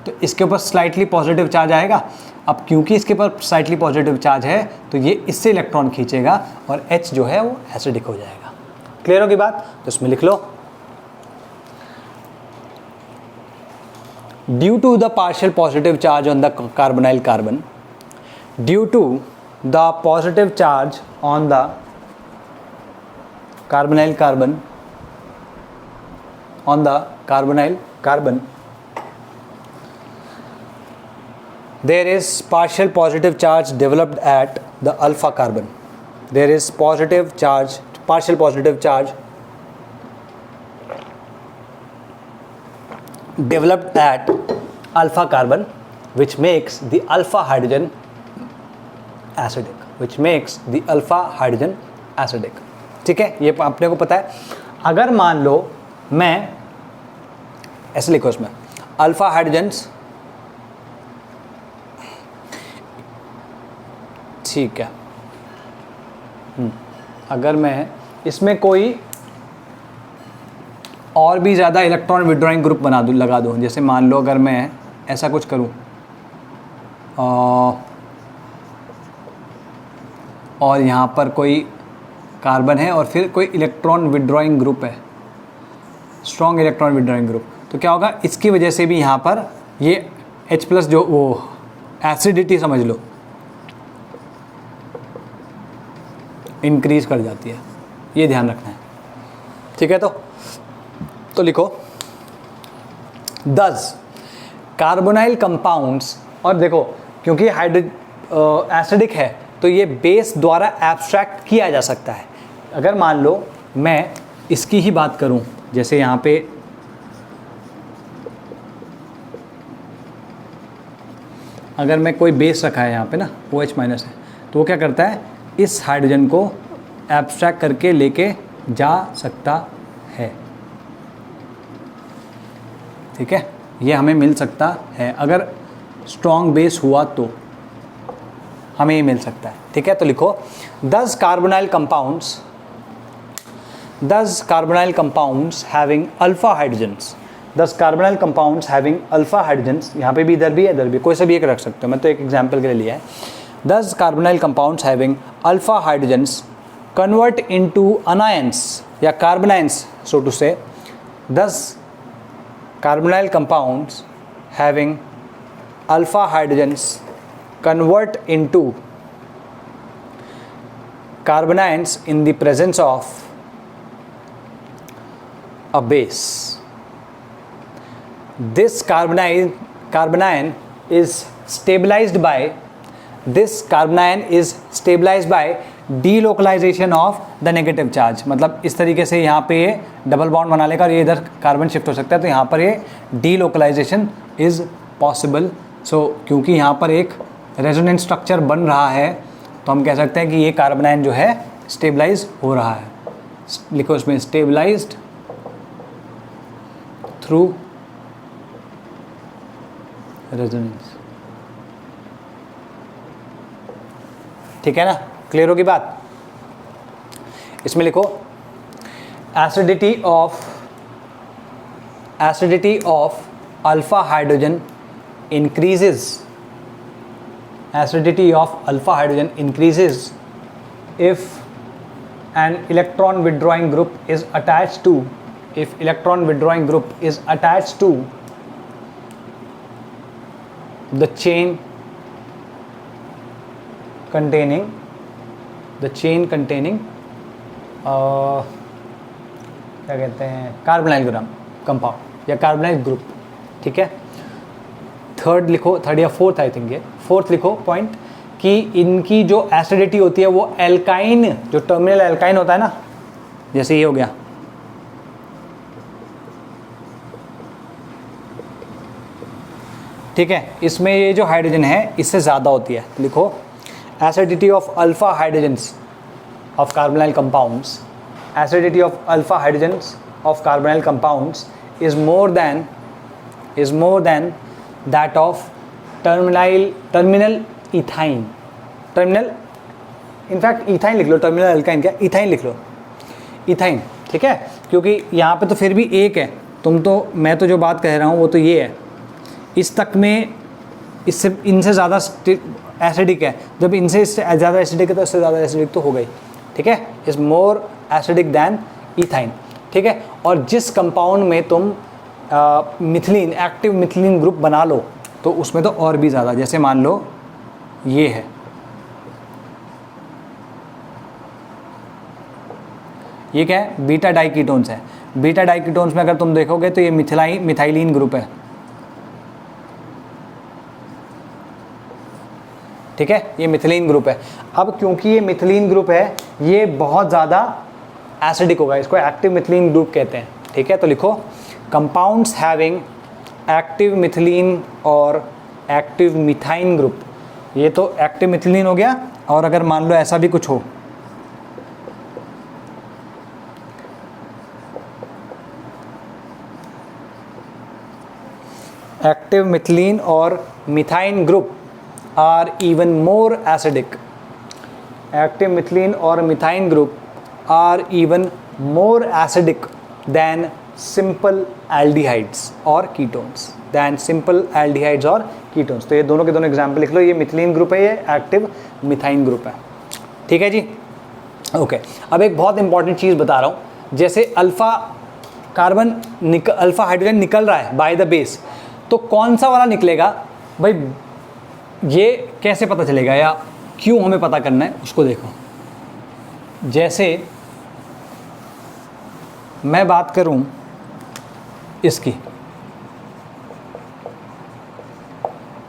तो इसके ऊपर स्लाइटली पॉजिटिव चार्ज आएगा। अब क्योंकि इसके ऊपर स्लाइटली पॉजिटिव चार्ज है तो ये इससे इलेक्ट्रॉन खींचेगा और H जो है वो एसिडिक हो जाएगा। क्लियर होगी बात? तो इसमें लिख लो, due to the partial positive charge on the carbonyl carbon, due to the positive charge on the carbonyl carbon, on the carbonyl carbon, there is partial positive charge developed at the alpha carbon. There is positive charge, partial positive charge developed at alpha carbon, which makes the alpha hydrogen acidic, which makes the alpha hydrogen acidic. ठीक है, ये अपने को पता है। अगर मान लो मैं ऐसे लिखो इसमें अल्फा हाइड्रोजन्स, ठीक है, अगर मैं इसमें कोई और भी ज़्यादा इलेक्ट्रॉन विड्रॉइंग ग्रुप बना दूँ, लगा दूँ, जैसे मान लो अगर मैं ऐसा कुछ करूँ और यहाँ पर कोई कार्बन है और फिर कोई इलेक्ट्रॉन विड्रॉइंग ग्रुप है, स्ट्रॉन्ग इलेक्ट्रॉन विड्रॉइंग ग्रुप, तो क्या होगा, इसकी वजह से भी यहाँ पर ये H+ जो वो एसिडिटी समझ लो इंक्रीज कर जाती है, ये ध्यान रखना है। ठीक है, तो लिखो दस कार्बोनाइल कंपाउंड्स, और देखो क्योंकि एसिडिक है तो ये बेस द्वारा एब्स्ट्रैक्ट किया जा सकता है। अगर मान लो मैं इसकी ही बात करूं, जैसे यहाँ पे अगर मैं कोई बेस रखा है यहाँ पे ना OH- है, तो वो क्या करता है, इस हाइड्रोजन को एब्स्ट्रैक्ट करके लेके जा सकता है। ठीक है, ये हमें मिल सकता है, अगर स्ट्रॉन्ग बेस हुआ तो हमें ये मिल सकता है। ठीक है, तो लिखो 10 carbonyl compounds having alpha hydrogens, 10 carbonyl compounds having alpha hydrogens, यहाँ पे भी इधर भी है इधर भी, कोई से भी एक रख सकते हो, मैं तो एक एग्जांपल के लिए लिया है। 10 carbonyl compounds having alpha hydrogens convert into anions या कार्बनाइंस, सो टू से 10 carbonyl compounds having alpha hydrogens convert into carbanions in the presence of a base. This carbanion is stabilized by delocalization of the negative charge. मतलब इस तरीके से यहाँ पे ये डबल बॉन्ड बना लेगा और ये इधर कार्बन शिफ्ट हो सकता है, तो यहाँ पर ये डीलोकलाइजेशन इज पॉसिबल। सो क्योंकि यहाँ पर एक रेजोनेंस स्ट्रक्चर बन रहा है तो हम कह सकते हैं कि ये कार्बनाइन जो है स्टेबलाइज हो रहा है। लिखो इसमें स्टेबलाइज्ड थ्रू रेजोनेंस। ठीक है ना, क्लियर होगी बात? इसमें लिखो acidity of alpha hydrogen increases, acidity of alpha hydrogen increases if an electron withdrawing group is attached to, the chain containing क्या कहते हैं, कार्बोनाइल कंपाउंड या कार्बोनाइल ग्रुप। ठीक है, थर्ड लिखो, थर्ड या फोर्थ, आई थिंक ये फोर्थ लिखो पॉइंट, कि इनकी जो एसिडिटी होती है वो एल्काइन, जो टर्मिनल एल्काइन होता है ना, जैसे ये हो गया, ठीक है, इसमें ये जो हाइड्रोजन है इससे ज़्यादा होती है। लिखो acidity of alpha hydrogens of carbonyl compounds, acidity of alpha hydrogens of carbonyl compounds is more than that of terminal ethyne, in fact ethyne लिख लो, टर्मिनल अल्काइन क्या, इथाइन लिख लो, इथाइन। ठीक है, क्योंकि यहाँ पे तो फिर भी एक है, मैं तो जो बात कह रहा हूँ वो तो ये है, इस तक में इससे इनसे ज़्यादा एसिडिक है, जब इनसे ज़्यादा एसिडिक है तो इससे ज़्यादा एसिडिक तो हो गई, ठीक है, is more acidic than ethyne, ठीक है। और जिस कंपाउंड में तुम मिथिलीन, एक्टिव मिथिलीन ग्रुप बना लो तो उसमें तो और भी ज़्यादा, जैसे मान लो ये है, ये क्या है, बीटा डाइकीटोन्स है। बीटा डाइकीटोन्स में अगर तुम देखोगे तो ये मिथाइलिन ग्रुप है, ठीक है, ये मिथिलीन ग्रुप है। अब क्योंकि ये मिथिलीन ग्रुप है ये बहुत ज़्यादा एसिडिक होगा, इसको एक्टिव मिथिलीन ग्रुप कहते हैं, ठीक है। तो लिखो कंपाउंड्स हैविंग एक्टिव मिथिलीन और एक्टिव मिथाइन ग्रुप, ये तो एक्टिव मिथिलीन हो गया। और अगर मान लो ऐसा भी कुछ हो, एक्टिव मिथिलीन और methine group are even more acidic, active methylene और methine group are even more acidic than simple aldehydes और कीटोन्स, दैन सिंपल एल्डिहाइड्स और कीटोन्स। तो ये दोनों के दोनों एग्जाम्पल लिख लो, ये मिथिलीन ग्रुप है, ये एक्टिव मिथाइन ग्रुप है, ठीक है जी, ओके। अब एक बहुत इंपॉर्टेंट चीज़ बता रहा हूँ, जैसे अल्फा हाइड्रोजन निकल रहा है बाय द बेस, तो कौन सा वाला निकलेगा भाई, ये कैसे पता चलेगा या क्यों हमें पता करना है उसको देखो। जैसे मैं बात करूं इसकी,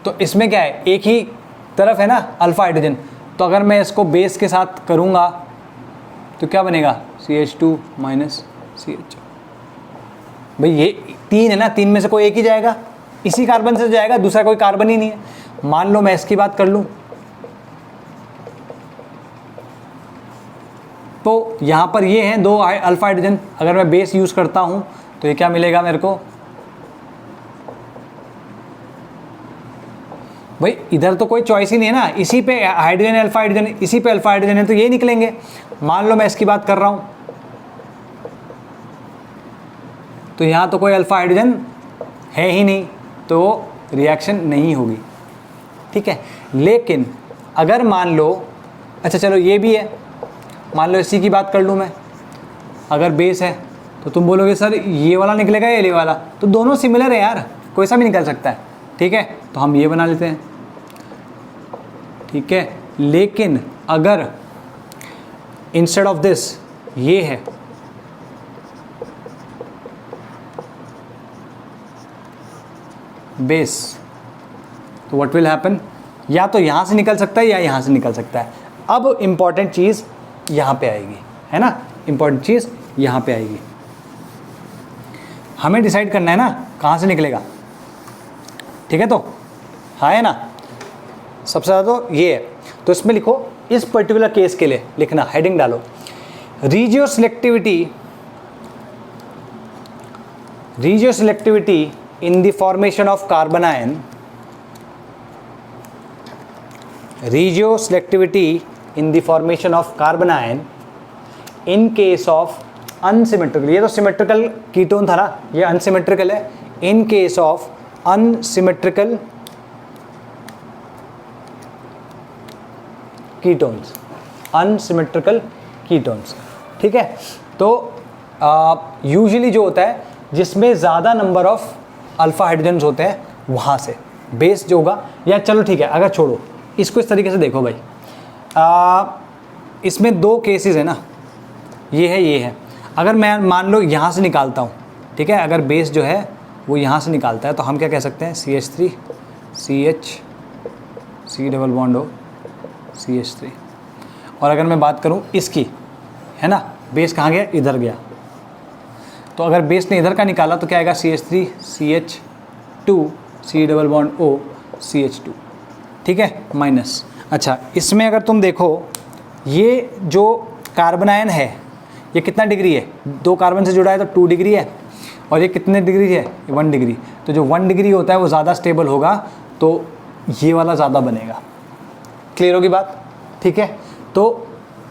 तो इसमें क्या है, एक ही तरफ है ना अल्फा हाइड्रोजन, तो अगर मैं इसको बेस के साथ करूंगा तो क्या बनेगा, CH2 माइनस CH। भाई ये 3 है ना, 3 में से कोई एक ही जाएगा, इसी कार्बन से जाएगा, दूसरा कोई कार्बन ही नहीं है। मान लो मैं इसकी बात कर लूं तो यहां पर ये हैं 2 अल्फा हाइड्रोजन, अगर मैं बेस यूज करता हूं तो ये क्या मिलेगा मेरे को, भाई इधर तो कोई चॉइस ही नहीं है ना, इसी पे हाइड्रोजन अल्फा हाइड्रोजन, इसी पे अल्फा हाइड्रोजन है तो ये निकलेंगे। मान लो मैं इसकी बात कर रहा हूं तो यहां तो कोई अल्फा हाइड्रोजन है ही नहीं, तो रिएक्शन नहीं होगी, ठीक है। लेकिन अगर मान लो, अच्छा चलो ये भी है, मान लो इसी की बात कर लूँ मैं, अगर बेस है तो तुम बोलोगे सर ये वाला निकलेगा या ये वाला, तो दोनों सिमिलर है यार, कोई सा भी निकल सकता है, ठीक है, तो हम ये बना लेते हैं, ठीक है। लेकिन अगर इंस्टेड ऑफ दिस ये है, बेस, तो व्हाट विल हैपन, या तो यहाँ से निकल सकता है या यहाँ से निकल सकता है। अब इंपॉर्टेंट चीज़ यहाँ पे आएगी, है ना, इंपॉर्टेंट चीज़ यहाँ पे आएगी, हमें डिसाइड करना है ना कहाँ से निकलेगा, ठीक है। तो हाँ है ना, सबसे ज़्यादा तो ये है, तो इसमें लिखो, इस पर्टिकुलर केस के लिए लिखना, हेडिंग डालो, regio selectivity in the formation of carbon ion, regioselectivity in the formation of carbon ion in case of unsymmetrical, ये तो सिमेट्रिकल कीटोन था ना, ये अनसिमेट्रिकल है, in case of unsymmetrical ketones, unsymmetrical ketones, ठीक है। तो यूजुअली जो होता है जिसमें ज़्यादा नंबर ऑफ अल्फा हाइड्रोजन्स होते हैं वहाँ से बेस जो होगा, या चलो ठीक है, अगर छोड़ो इसको, इस तरीके से देखो भाई, इसमें 2 केसेस है ना, ये है, अगर मैं मान लो यहाँ से निकालता हूँ, ठीक है, अगर बेस जो है वो यहाँ से निकालता है तो हम क्या कह सकते हैं, CH3 CH C double bond O CH3। और अगर मैं बात करूँ इसकी, है ना, बेस कहाँ गया, इधर गया, तो अगर बेस ने इधर का निकाला तो क्या आएगा, CH3 CH2 C double bond O CH2, ठीक है, माइनस। अच्छा, इसमें अगर तुम देखो ये जो कार्बन आयन है ये कितना डिग्री है, 2 कार्बन से जुड़ा है तो 2 डिग्री है, और ये कितने डिग्री है, 1 डिग्री। तो जो 1 डिग्री होता है वो ज़्यादा स्टेबल होगा, तो ये वाला ज़्यादा बनेगा। क्लियर होगी बात, ठीक है। तो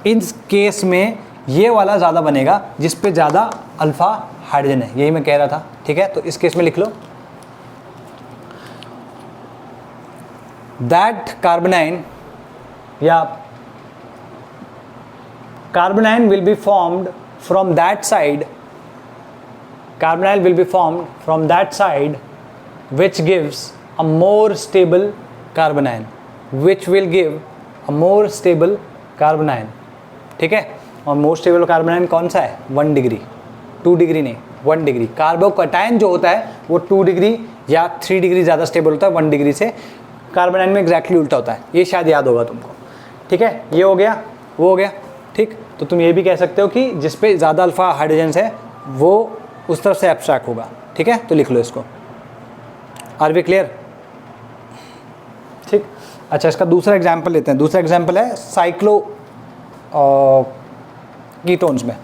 इस केस में ये वाला ज़्यादा बनेगा जिस पे ज़्यादा अल्फ़ा हाइड्रोजन है, यही मैं कह रहा था। ठीक है, तो इस केस में लिख लो दैट कार्बोनाइन या carbanion will be formed from that side, carbonyl will be formed from that side which gives a more stable carbanion, which will give a more stable carbanion। ठीक है, और मोर स्टेबल कार्बोनाइन कौन सा है? 1 डिग्री, 2 डिग्री नहीं, 1 डिग्री। कार्बोकैटायन जो होता है वो 2 डिग्री या 3 डिग्री ज़्यादा स्टेबल होता है 1 डिग्री से, कार्बोनाइन में एग्जैक्टली उल्टा होता है। ये शायद याद होगा तुमको। ठीक है, ये हो गया, वो हो गया। ठीक, तो तुम ये भी कह सकते हो कि जिस पे ज़्यादा अल्फा हाइड्रोजन है वो उस तरफ से एब्स्ट्रैक्ट होगा। ठीक है, तो लिख लो इसको। Are we clear? ठीक, अच्छा इसका दूसरा एग्जाम्पल लेते हैं। दूसरा एग्जाम्पल है साइक्लो कीटोन्स में।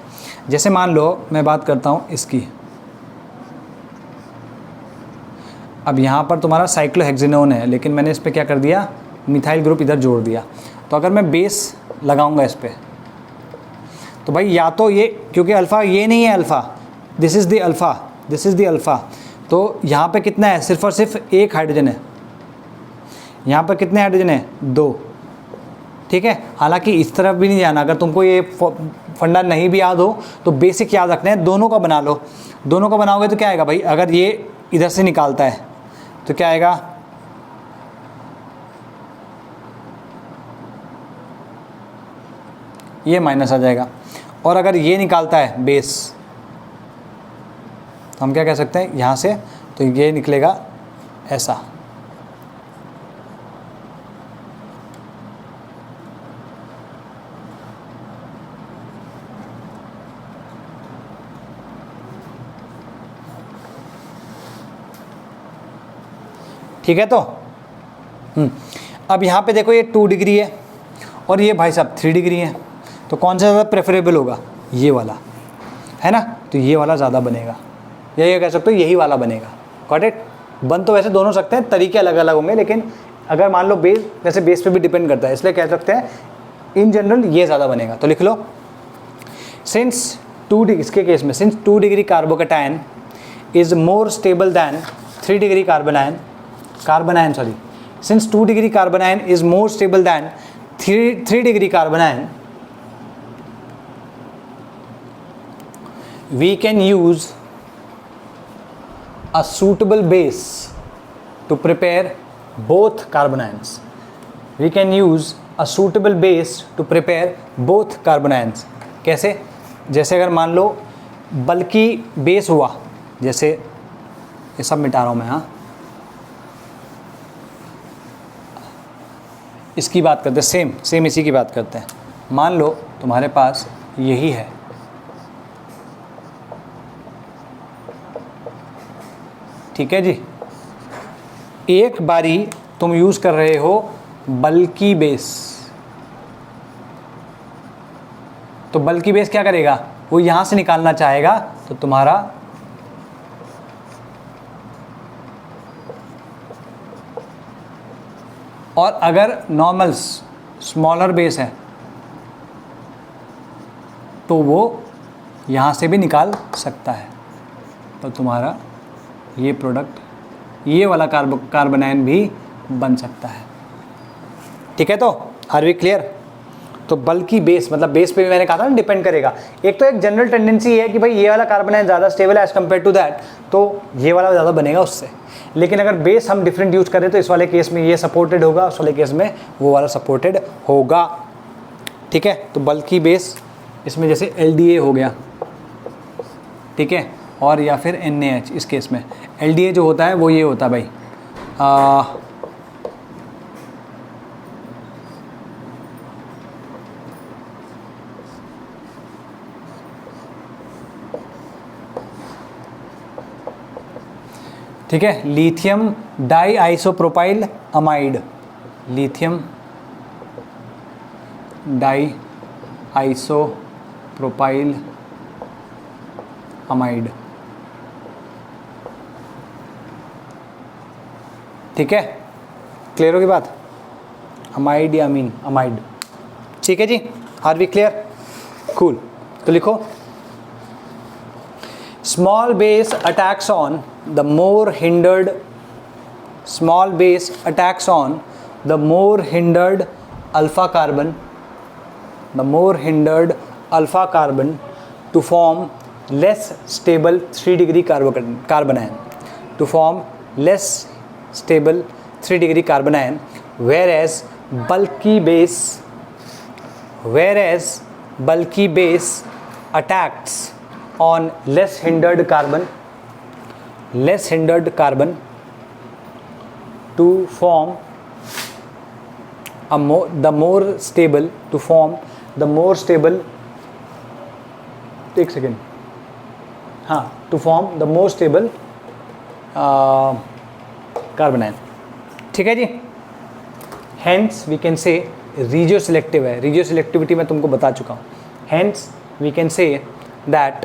जैसे मान लो मैं बात करता हूँ इसकी, अब यहाँ पर तुम्हारा साइक्लोहेक्सिनोन है, लेकिन मैंने इस पर क्या कर दिया, मिथाइल ग्रुप इधर जोड़ दिया। तो अगर मैं बेस लगाऊंगा इस पर, तो भाई या तो ये, क्योंकि अल्फ़ा ये नहीं है alpha, this is the alpha, this is the alpha, तो यहाँ पे कितना है? सिर्फ और सिर्फ एक हाइड्रोजन है। यहाँ पर कितने हाइड्रोजन है? 2। ठीक है, हालांकि इस तरफ भी नहीं जाना। अगर तुमको ये फंडा नहीं भी याद हो तो बेसिक याद रखना है, दोनों का बना लो। दोनों का बनाओगे तो क्या आएगा भाई, अगर ये इधर से निकालता है तो क्या आएगा, ये माइनस आ जाएगा। और अगर ये निकालता है बेस, तो हम क्या कह सकते हैं यहाँ से, तो ये निकलेगा ऐसा। ठीक है, तो अब यहाँ पे देखो ये 2 डिग्री है और ये भाई साहब 3 डिग्री है, तो कौन सा ज़्यादा प्रेफरेबल होगा? ये वाला, है ना? तो ये वाला ज़्यादा बनेगा, या ये कह सकते हो यही वाला बनेगा। Got it? बन तो वैसे दोनों सकते हैं, तरीके अलग अलग होंगे, लेकिन अगर मान लो बेस, वैसे बेस पे भी डिपेंड करता है, इसलिए कह सकते हैं इन जनरल ये ज़्यादा बनेगा। तो लिख लो सिंस 2 डिग्री, इसके केस में since 2 degree carbocation is more stable than 3 degree carbanion, sorry, since 2 degree carbanion is more stable than 3 degree carbanion, we can use a suitable base to prepare both carbanions. We can use a suitable base to prepare both carbanions. कैसे? जैसे अगर मान लो बल्कि बेस हुआ, जैसे ये सब मिटा रहा हूँ मैं, हाँ, इसकी बात करते हैं, सेम इसी की बात करते हैं। मान लो तुम्हारे पास यही है, ठीक है जी, एक बारी तुम यूज़ कर रहे हो बल्कि बेस, तो बल्कि बेस क्या करेगा, वो यहाँ से निकालना चाहेगा, तो तुम्हारा और अगर नॉर्मल स्मॉलर बेस है तो वो यहाँ से भी निकाल सकता है, तो तुम्हारा ये प्रोडक्ट, ये वाला कार्बोनाइन भी बन सकता है। ठीक है, तो आर वी क्लियर? तो बल्कि बेस, मतलब बेस पे भी मैंने कहा था ना डिपेंड करेगा। एक तो एक जनरल टेंडेंसी है कि भाई ये वाला कार्बोनाइन ज़्यादा स्टेबल है एज़ कम्पेयर टू दैट, तो ये वाला ज़्यादा बनेगा उससे। लेकिन अगर बेस हम डिफरेंट यूज़ करें तो इस वाले केस में ये सपोर्टेड होगा, उस वाले केस में वो वाला सपोर्टेड होगा। ठीक है, तो बल्कि बेस इसमें जैसे LDA हो गया, ठीक है, और या फिर NaH। इस केस में LDA जो होता है वो ये होता है भाई, ठीक है, lithium di isopropyl amide, lithium di isopropyl amide. ठीक है, क्लियर होगी बात? अमाइड या अमीन, अमाइड। ठीक है जी, आर वी क्लियर? कूल। तो लिखो small base attacks on the more hindered, small base attacks on the more hindered alpha carbon, the more hindered alpha carbon to form less stable 3 degree carbanion, to form less stable 3 degree carbanion, whereas bulky base attacks on less hindered carbon to form the more stable एक सेकेंड, हाँ, to form the more stable carbon ion. ठीक है जी। Hence we can say regioselective है, रीजियो सिलेक्टिविटी मैं तुमको बता चुका हूँ। Hence we can say that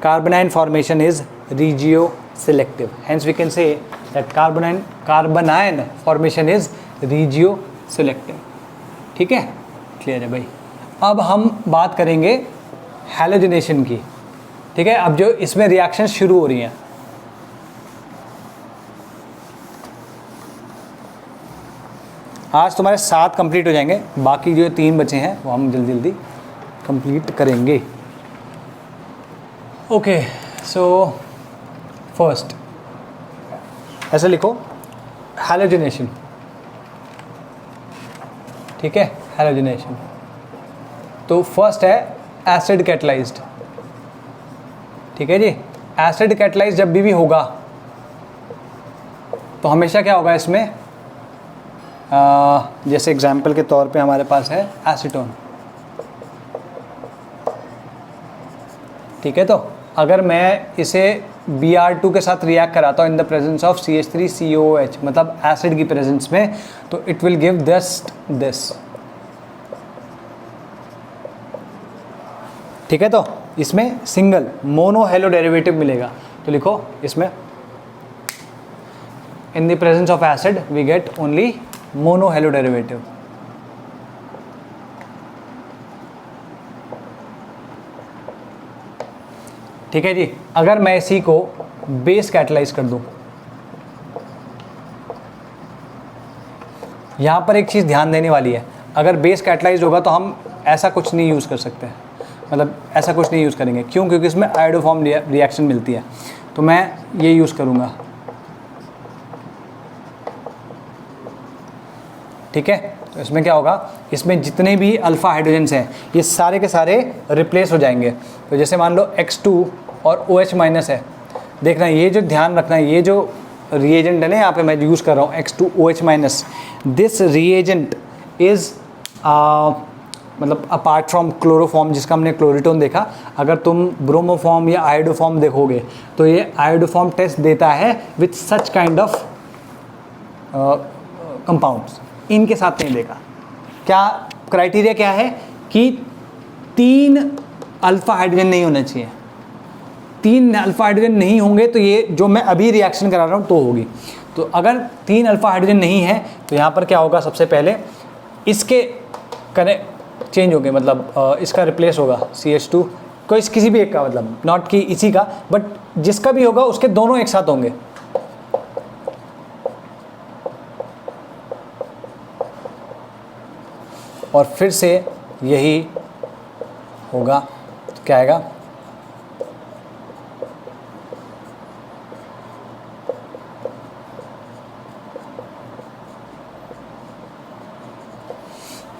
carbon ion formation is regioselective, hence we can say that carbon ion formation is regioselective. ठीक है, क्लियर है भाई। अब हम बात करेंगे हैलोजिनेशन की। ठीक है, अब जो इसमें रिएक्शन शुरू हो रही हैं, आज तुम्हारे 7 कंप्लीट हो जाएंगे, बाकी जो 3 बचे हैं वो हम जल्दी जल्दी कंप्लीट करेंगे। ओके, सो फर्स्ट ऐसे लिखो हैलोजिनेशन। ठीक है, हैलोजिनेशन। तो फर्स्ट है एसिड कैटलाइज्ड। ठीक है जी, एसिड कैटलाइज्ड जब भी होगा तो हमेशा क्या होगा इसमें, जैसे एग्जाम्पल के तौर पे हमारे पास है एसीटोन। ठीक है, तो अगर मैं इसे Br2 के साथ रिएक्ट कराता हूँ इन द प्रेजेंस ऑफ CH3COOH, मतलब एसिड की प्रेजेंस में, तो इट विल गिव दिस। ठीक है, तो इसमें सिंगल मोनो हेलो डेरिवेटिव मिलेगा। तो लिखो इसमें in the presence of acid we get only mono halo derivative. ठीक है जी, अगर मैं इसी को बेस कैटलाइज कर दूं, यहां पर एक चीज ध्यान देने वाली है, अगर बेस कैटलाइज होगा तो हम ऐसा कुछ नहीं यूज कर सकते, मतलब ऐसा कुछ नहीं यूज करेंगे। क्यों? क्योंकि इसमें आयोडोफॉर्म रिएक्शन मिलती है, तो मैं ये यूज करूंगा। ठीक है, तो इसमें क्या होगा, इसमें जितने भी अल्फा हाइड्रोजन्स हैं ये सारे के सारे रिप्लेस हो जाएंगे। तो जैसे मान लो X2 और OH माइनस है, देखना ये जो ध्यान रखना है, ये जो रिएजेंट है ना यहाँ पे मैं यूज़ कर रहा हूँ X2OH minus, this reagent is मतलब अपार्ट फ्रॉम क्लोरोफॉर्म जिसका हमने क्लोरीटोन देखा, अगर तुम ब्रोमोफॉर्म या आयोडोफॉर्म देखोगे तो ये आयोडोफॉर्म टेस्ट देता है with such kind of compounds, इनके साथ नहीं देगा। क्या क्राइटेरिया क्या है कि 3 अल्फा हाइड्रोजन नहीं होना चाहिए। 3 अल्फा हाइड्रोजन नहीं होंगे तो ये जो मैं अभी रिएक्शन करा रहा हूँ तो होगी। तो अगर 3 अल्फा हाइड्रोजन नहीं है तो यहाँ पर क्या होगा, सबसे पहले इसके चेंज हो गए, मतलब इसका रिप्लेस होगा CH2 कोई किसी भी एक का, मतलब नॉट कि इसी का, बट जिसका भी होगा उसके दोनों एक साथ होंगे। और फिर से यही होगा, तो क्या आएगा,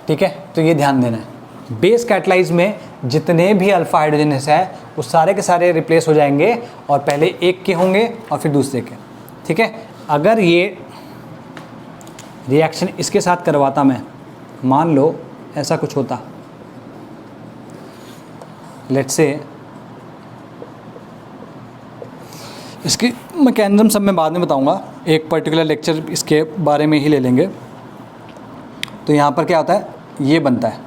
ठीक है। तो ये ध्यान देना है, बेस कैटलाइज में जितने भी अल्फा हाइड्रोजन है वो सारे के सारे रिप्लेस हो जाएंगे और पहले एक के होंगे और फिर दूसरे के। ठीक है, अगर ये रिएक्शन इसके साथ करवाता मैं, मान लो ऐसा कुछ होता, लेट्स से इसकी मैकेनिज्म सब मैं बाद में बताऊंगा, एक पर्टिकुलर लेक्चर इसके बारे में ही ले लेंगे। तो यहाँ पर क्या होता है, ये बनता है,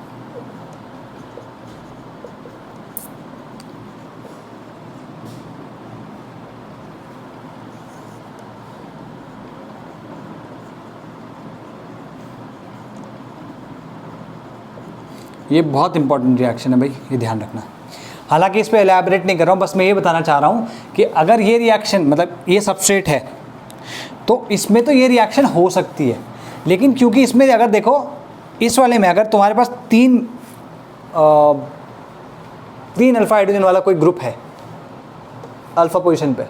ये बहुत इंपॉर्टेंट रिएक्शन है भाई, ये ध्यान रखना। हालांकि इस पे एलैबोरेट नहीं कर रहा हूँ, बस मैं ये बताना चाह रहा हूँ कि अगर ये रिएक्शन मतलब ये सबस्ट्रेट है तो इसमें तो ये रिएक्शन हो सकती है, लेकिन क्योंकि इसमें अगर देखो इस वाले में अगर तुम्हारे पास तीन अल्फा हाइड्रोजन वाला कोई ग्रुप है अल्फा पोजीशन पे,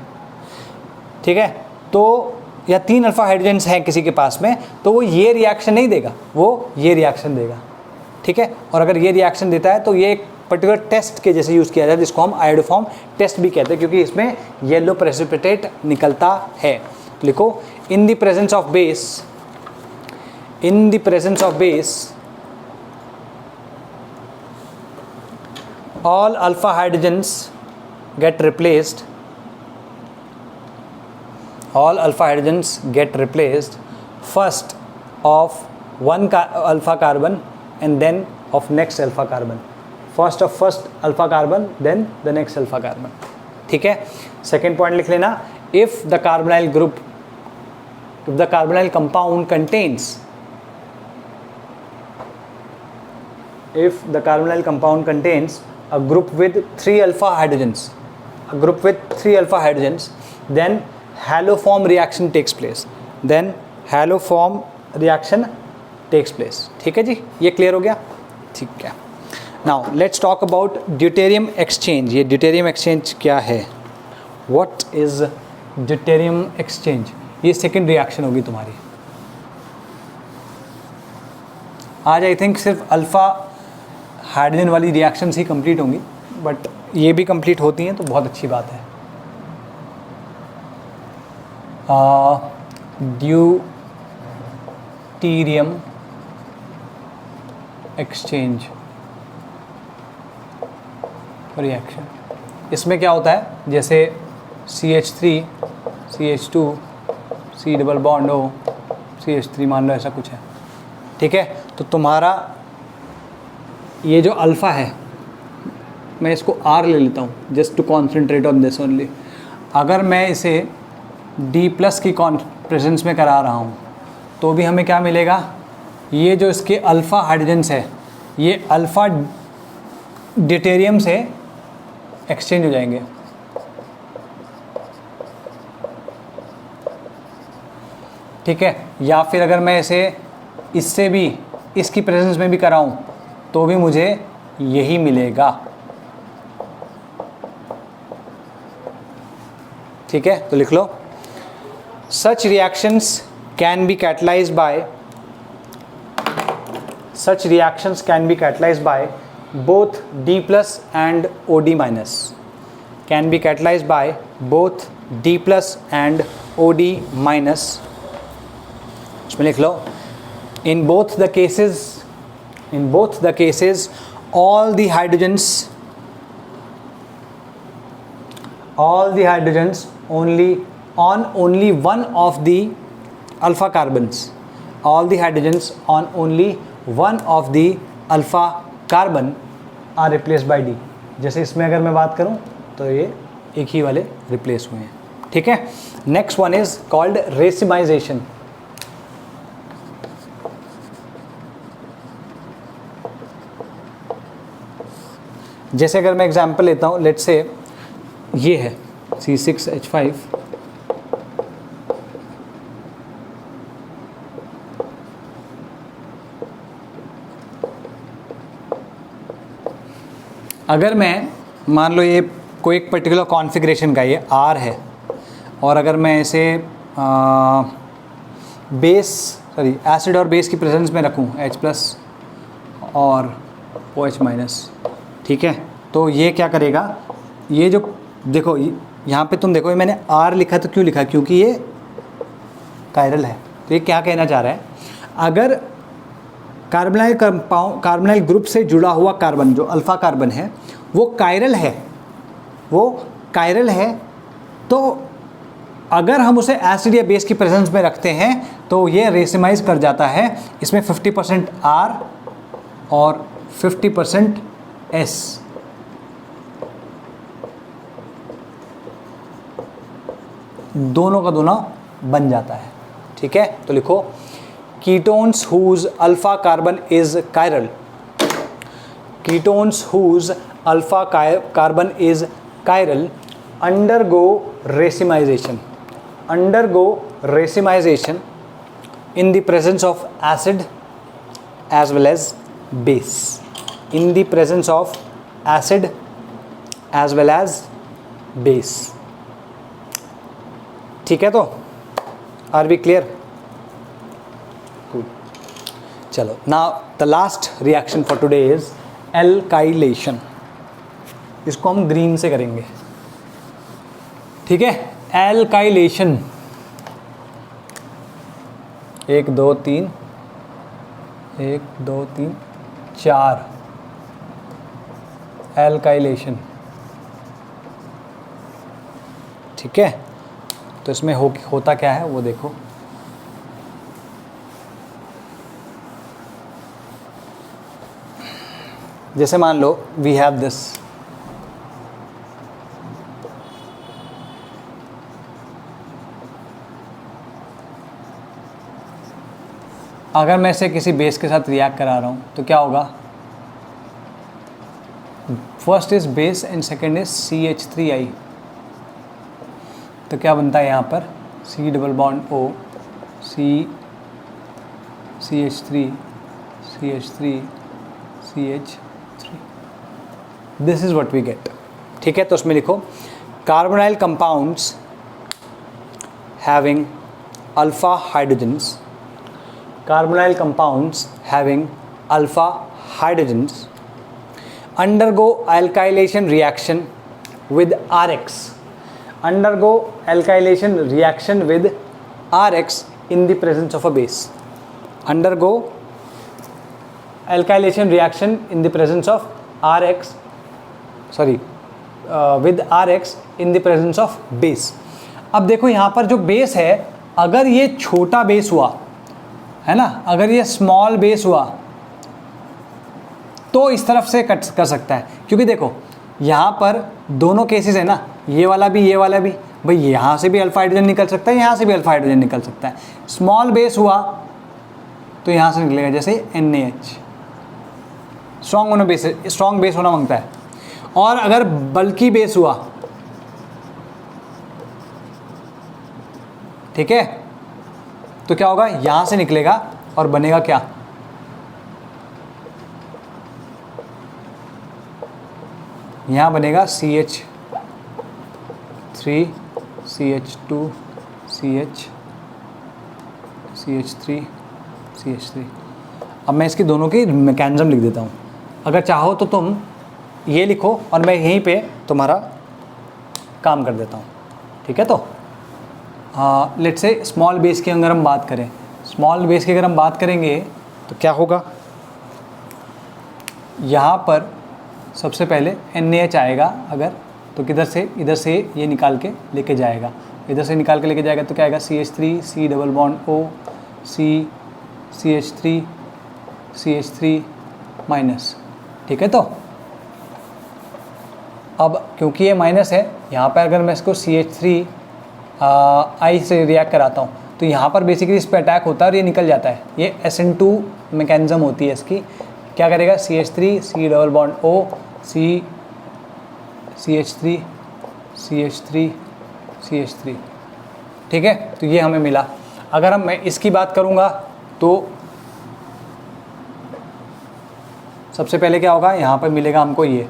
ठीक है, तो या 3 अल्फा हाइड्रोजन्स हैं किसी के पास में, तो वो ये रिएक्शन नहीं देगा, वो ये रिएक्शन देगा, ठीक है। और अगर ये रिएक्शन देता है तो ये एक पर्टिकुलर टेस्ट के जैसे यूज़ किया जाता है जिसको हम आयोडोफॉर्म टेस्ट भी कहते हैं, क्योंकि इसमें येलो प्रेसिपिटेट निकलता है। तो लिखो इन the presence of base, in the presence of base all alpha hydrogens get replaced, all alpha hydrogens get replaced first of one alpha carbon and then of next alpha carbon, first of first alpha carbon then the next alpha carbon, ठीक है। सेकेंड पॉइंट लिख लेना, if the carbonyl group, if the carbonyl compound contains, if the carbonyl compound contains a group with 3 alpha hydrogens, a group with 3 alpha hydrogens, then haloform reaction takes place, then haloform reaction takes place, ठीक है जी, ये क्लियर हो गया, ठीक है। Now let's talk about deuterium exchange. ये ड्यूटेरियम एक्सचेंज क्या है, व्हाट इज ड्यूटेरियम एक्सचेंज? ये सेकेंड रिएक्शन होगी तुम्हारी। आज आई थिंक सिर्फ अल्फा हाइड्रोजन वाली रिएक्शंस ही कंप्लीट होंगी, बट ये भी कंप्लीट होती हैं तो बहुत अच्छी बात है। ड्यूटेरियम एक्सचेंज रिएक्शन, इसमें क्या होता है, जैसे CH3 CH2 C double bond O CH3 मान लो, ऐसा कुछ है, ठीक है। तो तुम्हारा ये जो अल्फ़ा है, मैं इसको R ले लेता हूँ just to concentrate on this only. अगर मैं इसे D प्लस की प्रेजेंस में करा रहा हूँ तो भी हमें क्या मिलेगा, ये जो इसके अल्फ़ा हाइड्रोजन्स है ये अल्फ़ा ड्यूटेरियम से एक्सचेंज हो जाएंगे, ठीक है। या फिर अगर मैं इसे इससे भी इसकी प्रेजेंस में भी कराऊं तो भी मुझे यही मिलेगा, ठीक है। तो लिख लो, such reactions can be catalysed by, such reactions can be catalyzed by both D plus and OD minus, can be catalyzed by both D plus and OD minus। इसमें लिख लो, in both the cases all the hydrogens only on only one of the alpha carbons, all the hydrogens on only one of the alpha carbon are replaced by D। जैसे इसमें अगर मैं बात करूं तो ये एक ही वाले रिप्लेस हुए हैं, ठीक है। Next one is called racemisation. जैसे अगर मैं एग्जांपल लेता हूं, लेट्स से ये है C6H5, अगर मैं मान लो ये कोई एक पर्टिकुलर कॉन्फ़िगरेशन का ये R है, और अगर मैं इसे एसिड और बेस की प्रेजेंस में रखूँ H+ और OH-, ठीक है, तो ये क्या करेगा, ये जो देखो यहाँ पे तुम देखो, ये मैंने R लिखा तो क्यों लिखा, क्योंकि ये कायरल है। तो ये क्या कहना चाह रहा है, अगर कार्बोनाइल ग्रुप से जुड़ा हुआ कार्बन जो अल्फ़ा कार्बन है वो कायरल है, तो अगर हम उसे एसिड या बेस की प्रेजेंस में रखते हैं तो ये रेसिमाइज कर जाता है। इसमें 50% R और 50% S, दोनों का दोनों बन जाता है, ठीक है। तो लिखो, ketones whose alpha carbon is chiral, ketones whose alpha carbon is chiral, undergo racemization in the presence of acid as well as base, in the presence of acid as well as base. ठीक है, तो आर वी क्लियर? गुड. चलो, now the last reaction for today is alkylation. इसको हम ग्रीन से करेंगे. ठीक है, एल्काइलेशन. 1 2 3 1 2 3 4 एल्काइलेशन. ठीक है, तो इसमें होता क्या है वो देखो. जैसे मान लो वी हैव दिस, अगर मैं इसे किसी बेस के साथ रिएक्ट करा रहा हूँ तो क्या होगा? First is base and second is CH3I. तो क्या बनता है यहाँ पर? C double bond O, CH3 CH3. This is what we get. ठीक है, तो उसमें लिखो carbonyl compounds having alpha hydrogens, carbonyl compounds having alpha hydrogens undergo alkylation reaction with RX, undergo alkylation reaction with RX in the presence of a base, undergo alkylation reaction in the presence of RX, with RX in the presence of base. अब देखो यहाँ पर जो बेस है, अगर ये छोटा बेस हुआ है ना, अगर ये स्मॉल बेस हुआ तो इस तरफ से कट कर सकता है, क्योंकि देखो यहाँ पर दोनों केसेस है ना, ये वाला भी भाई यहाँ से भी अल्फा हाइड्रोजन निकल सकता है, यहाँ से भी अल्फा हाइड्रोजन निकल सकता है. स्मॉल बेस हुआ तो यहाँ से निकलेगा, जैसे NaH. स्ट्रॉन्ग बेस होना मांगता है. और अगर बल्की बेस हुआ, ठीक है, तो क्या होगा? यहाँ से निकलेगा और बनेगा क्या? यहाँ बनेगा CH3 CH2 CH3. अब मैं इसकी दोनों की मैकेनिज्म लिख देता हूँ. अगर चाहो तो तुम ये लिखो और मैं यहीं पे तुम्हारा काम कर देता हूँ. ठीक है, तो लेट्स से स्मॉल बेस की अगर हम बात करें, स्मॉल बेस की अगर हम बात करेंगे तो क्या होगा? यहाँ पर सबसे पहले NaH आएगा अगर, तो किधर से? इधर से ये निकाल के लेके जाएगा, इधर से निकाल के लेके जाएगा तो क्या आएगा? CH3 C double bond O CH3 minus. ठीक है, तो अब क्योंकि ये माइनस है, यहाँ पर अगर मैं इसको CH3 I से रिएक्ट कराता हूँ तो यहाँ पर बेसिकली इस पर अटैक होता है और ये निकल जाता है. ये SN2 मैकेनिज्म होती है इसकी. क्या करेगा? CH3 C double bond O CH3. ठीक है, तो ये हमें मिला. अगर मैं इसकी बात करूँगा तो सबसे पहले क्या होगा? यहाँ पर मिलेगा हमको ये,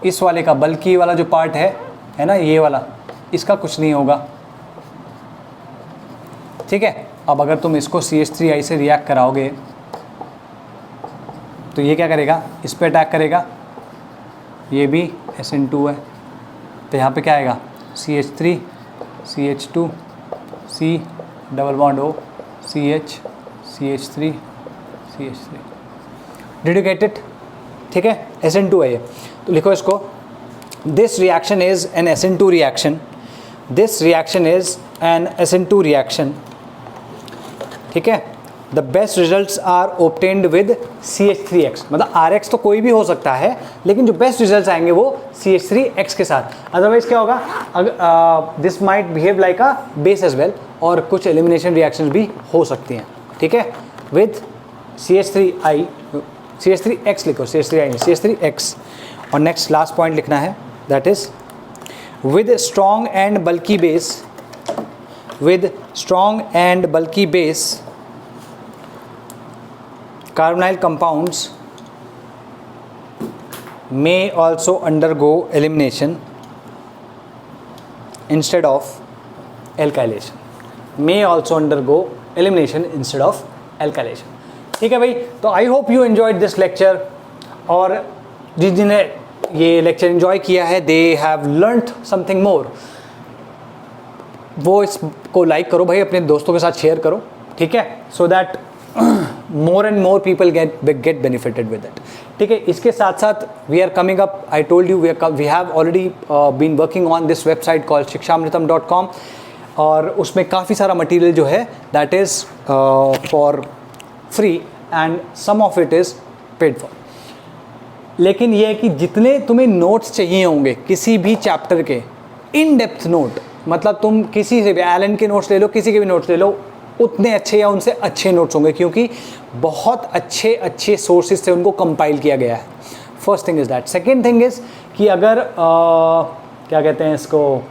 इस वाले का बल्कि वाला जो पार्ट है ना, ये वाला, इसका कुछ नहीं होगा. ठीक है, अब अगर तुम इसको CH3I से रिएक्ट कराओगे तो ये क्या करेगा? इस पे अटैक करेगा. ये भी SN2 है, तो यहाँ पे क्या आएगा? CH3 CH2 C double bond O CH3. Did you get it? ठीक है, SN2 है ये, तो लिखो इसको. This reaction is an SN2 reaction. This reaction is an SN2 reaction. ठीक है, the best results are obtained with CH3X. मतलब RX तो कोई भी हो सकता है, लेकिन जो बेस्ट रिजल्ट्स आएंगे वो CH3X के साथ. अदरवाइज क्या होगा? This might behave like a base as well, और कुछ एलिमिनेशन रिएक्शंस भी हो सकती हैं. ठीक है, विद CH3I CH3X लिखो, CH3I नहीं, CH3X। और नेक्स्ट लास्ट पॉइंट लिखना है, that is with strong and bulky base, with strong and bulky base carbonyl compounds may also undergo elimination instead of alkylation, may also undergo elimination instead of alkylation। ठीक है भाई, तो आई hope you enjoyed this lecture, और जिन्होंने ये लेक्चर एंजॉय किया है they have learned something more, वो इसको लाइक करो भाई, अपने दोस्तों के साथ शेयर करो, ठीक है, so that more and more people get benefited with it। ठीक है, इसके साथ साथ we are coming up, I told you we have already been working on this website called shikshamritam.com, और उसमें काफ़ी सारा मटेरियल जो है that is for free and some of it is paid for। लेकिन ये है कि जितने तुम्हें नोट्स चाहिए होंगे किसी भी चैप्टर के, इन डेप्थ नोट, मतलब तुम किसी से भी एलन के नोट्स ले लो, किसी के भी नोट्स ले लो, उतने अच्छे या उनसे अच्छे नोट्स होंगे, क्योंकि बहुत अच्छे अच्छे सोर्सेज से उनको कंपाइल किया गया है। First thing is that. Second thing is कि अगर क्या कहते हैं इसको,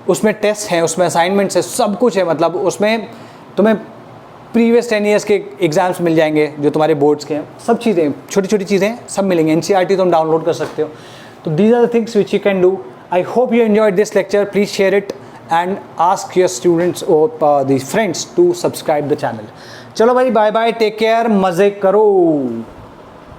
उसमें टेस्ट हैं, उसमें असाइनमेंट्स है, सब कुछ है, मतलब उसमें तुम्हें प्रीवियस 10 ईयर्स के एग्जाम्स मिल जाएंगे जो तुम्हारे बोर्ड्स के हैं, सब चीज़ें, छोटी छोटी चीज़ें सब मिलेंगे। NCERT तुम डाउनलोड कर सकते हो। तो these are the things which you can do. I hope you enjoyed this lecture, please share it and ask your students or the friends to subscribe the channel। चलो भाई, बाय बाय, टेक केयर, मज़े करो।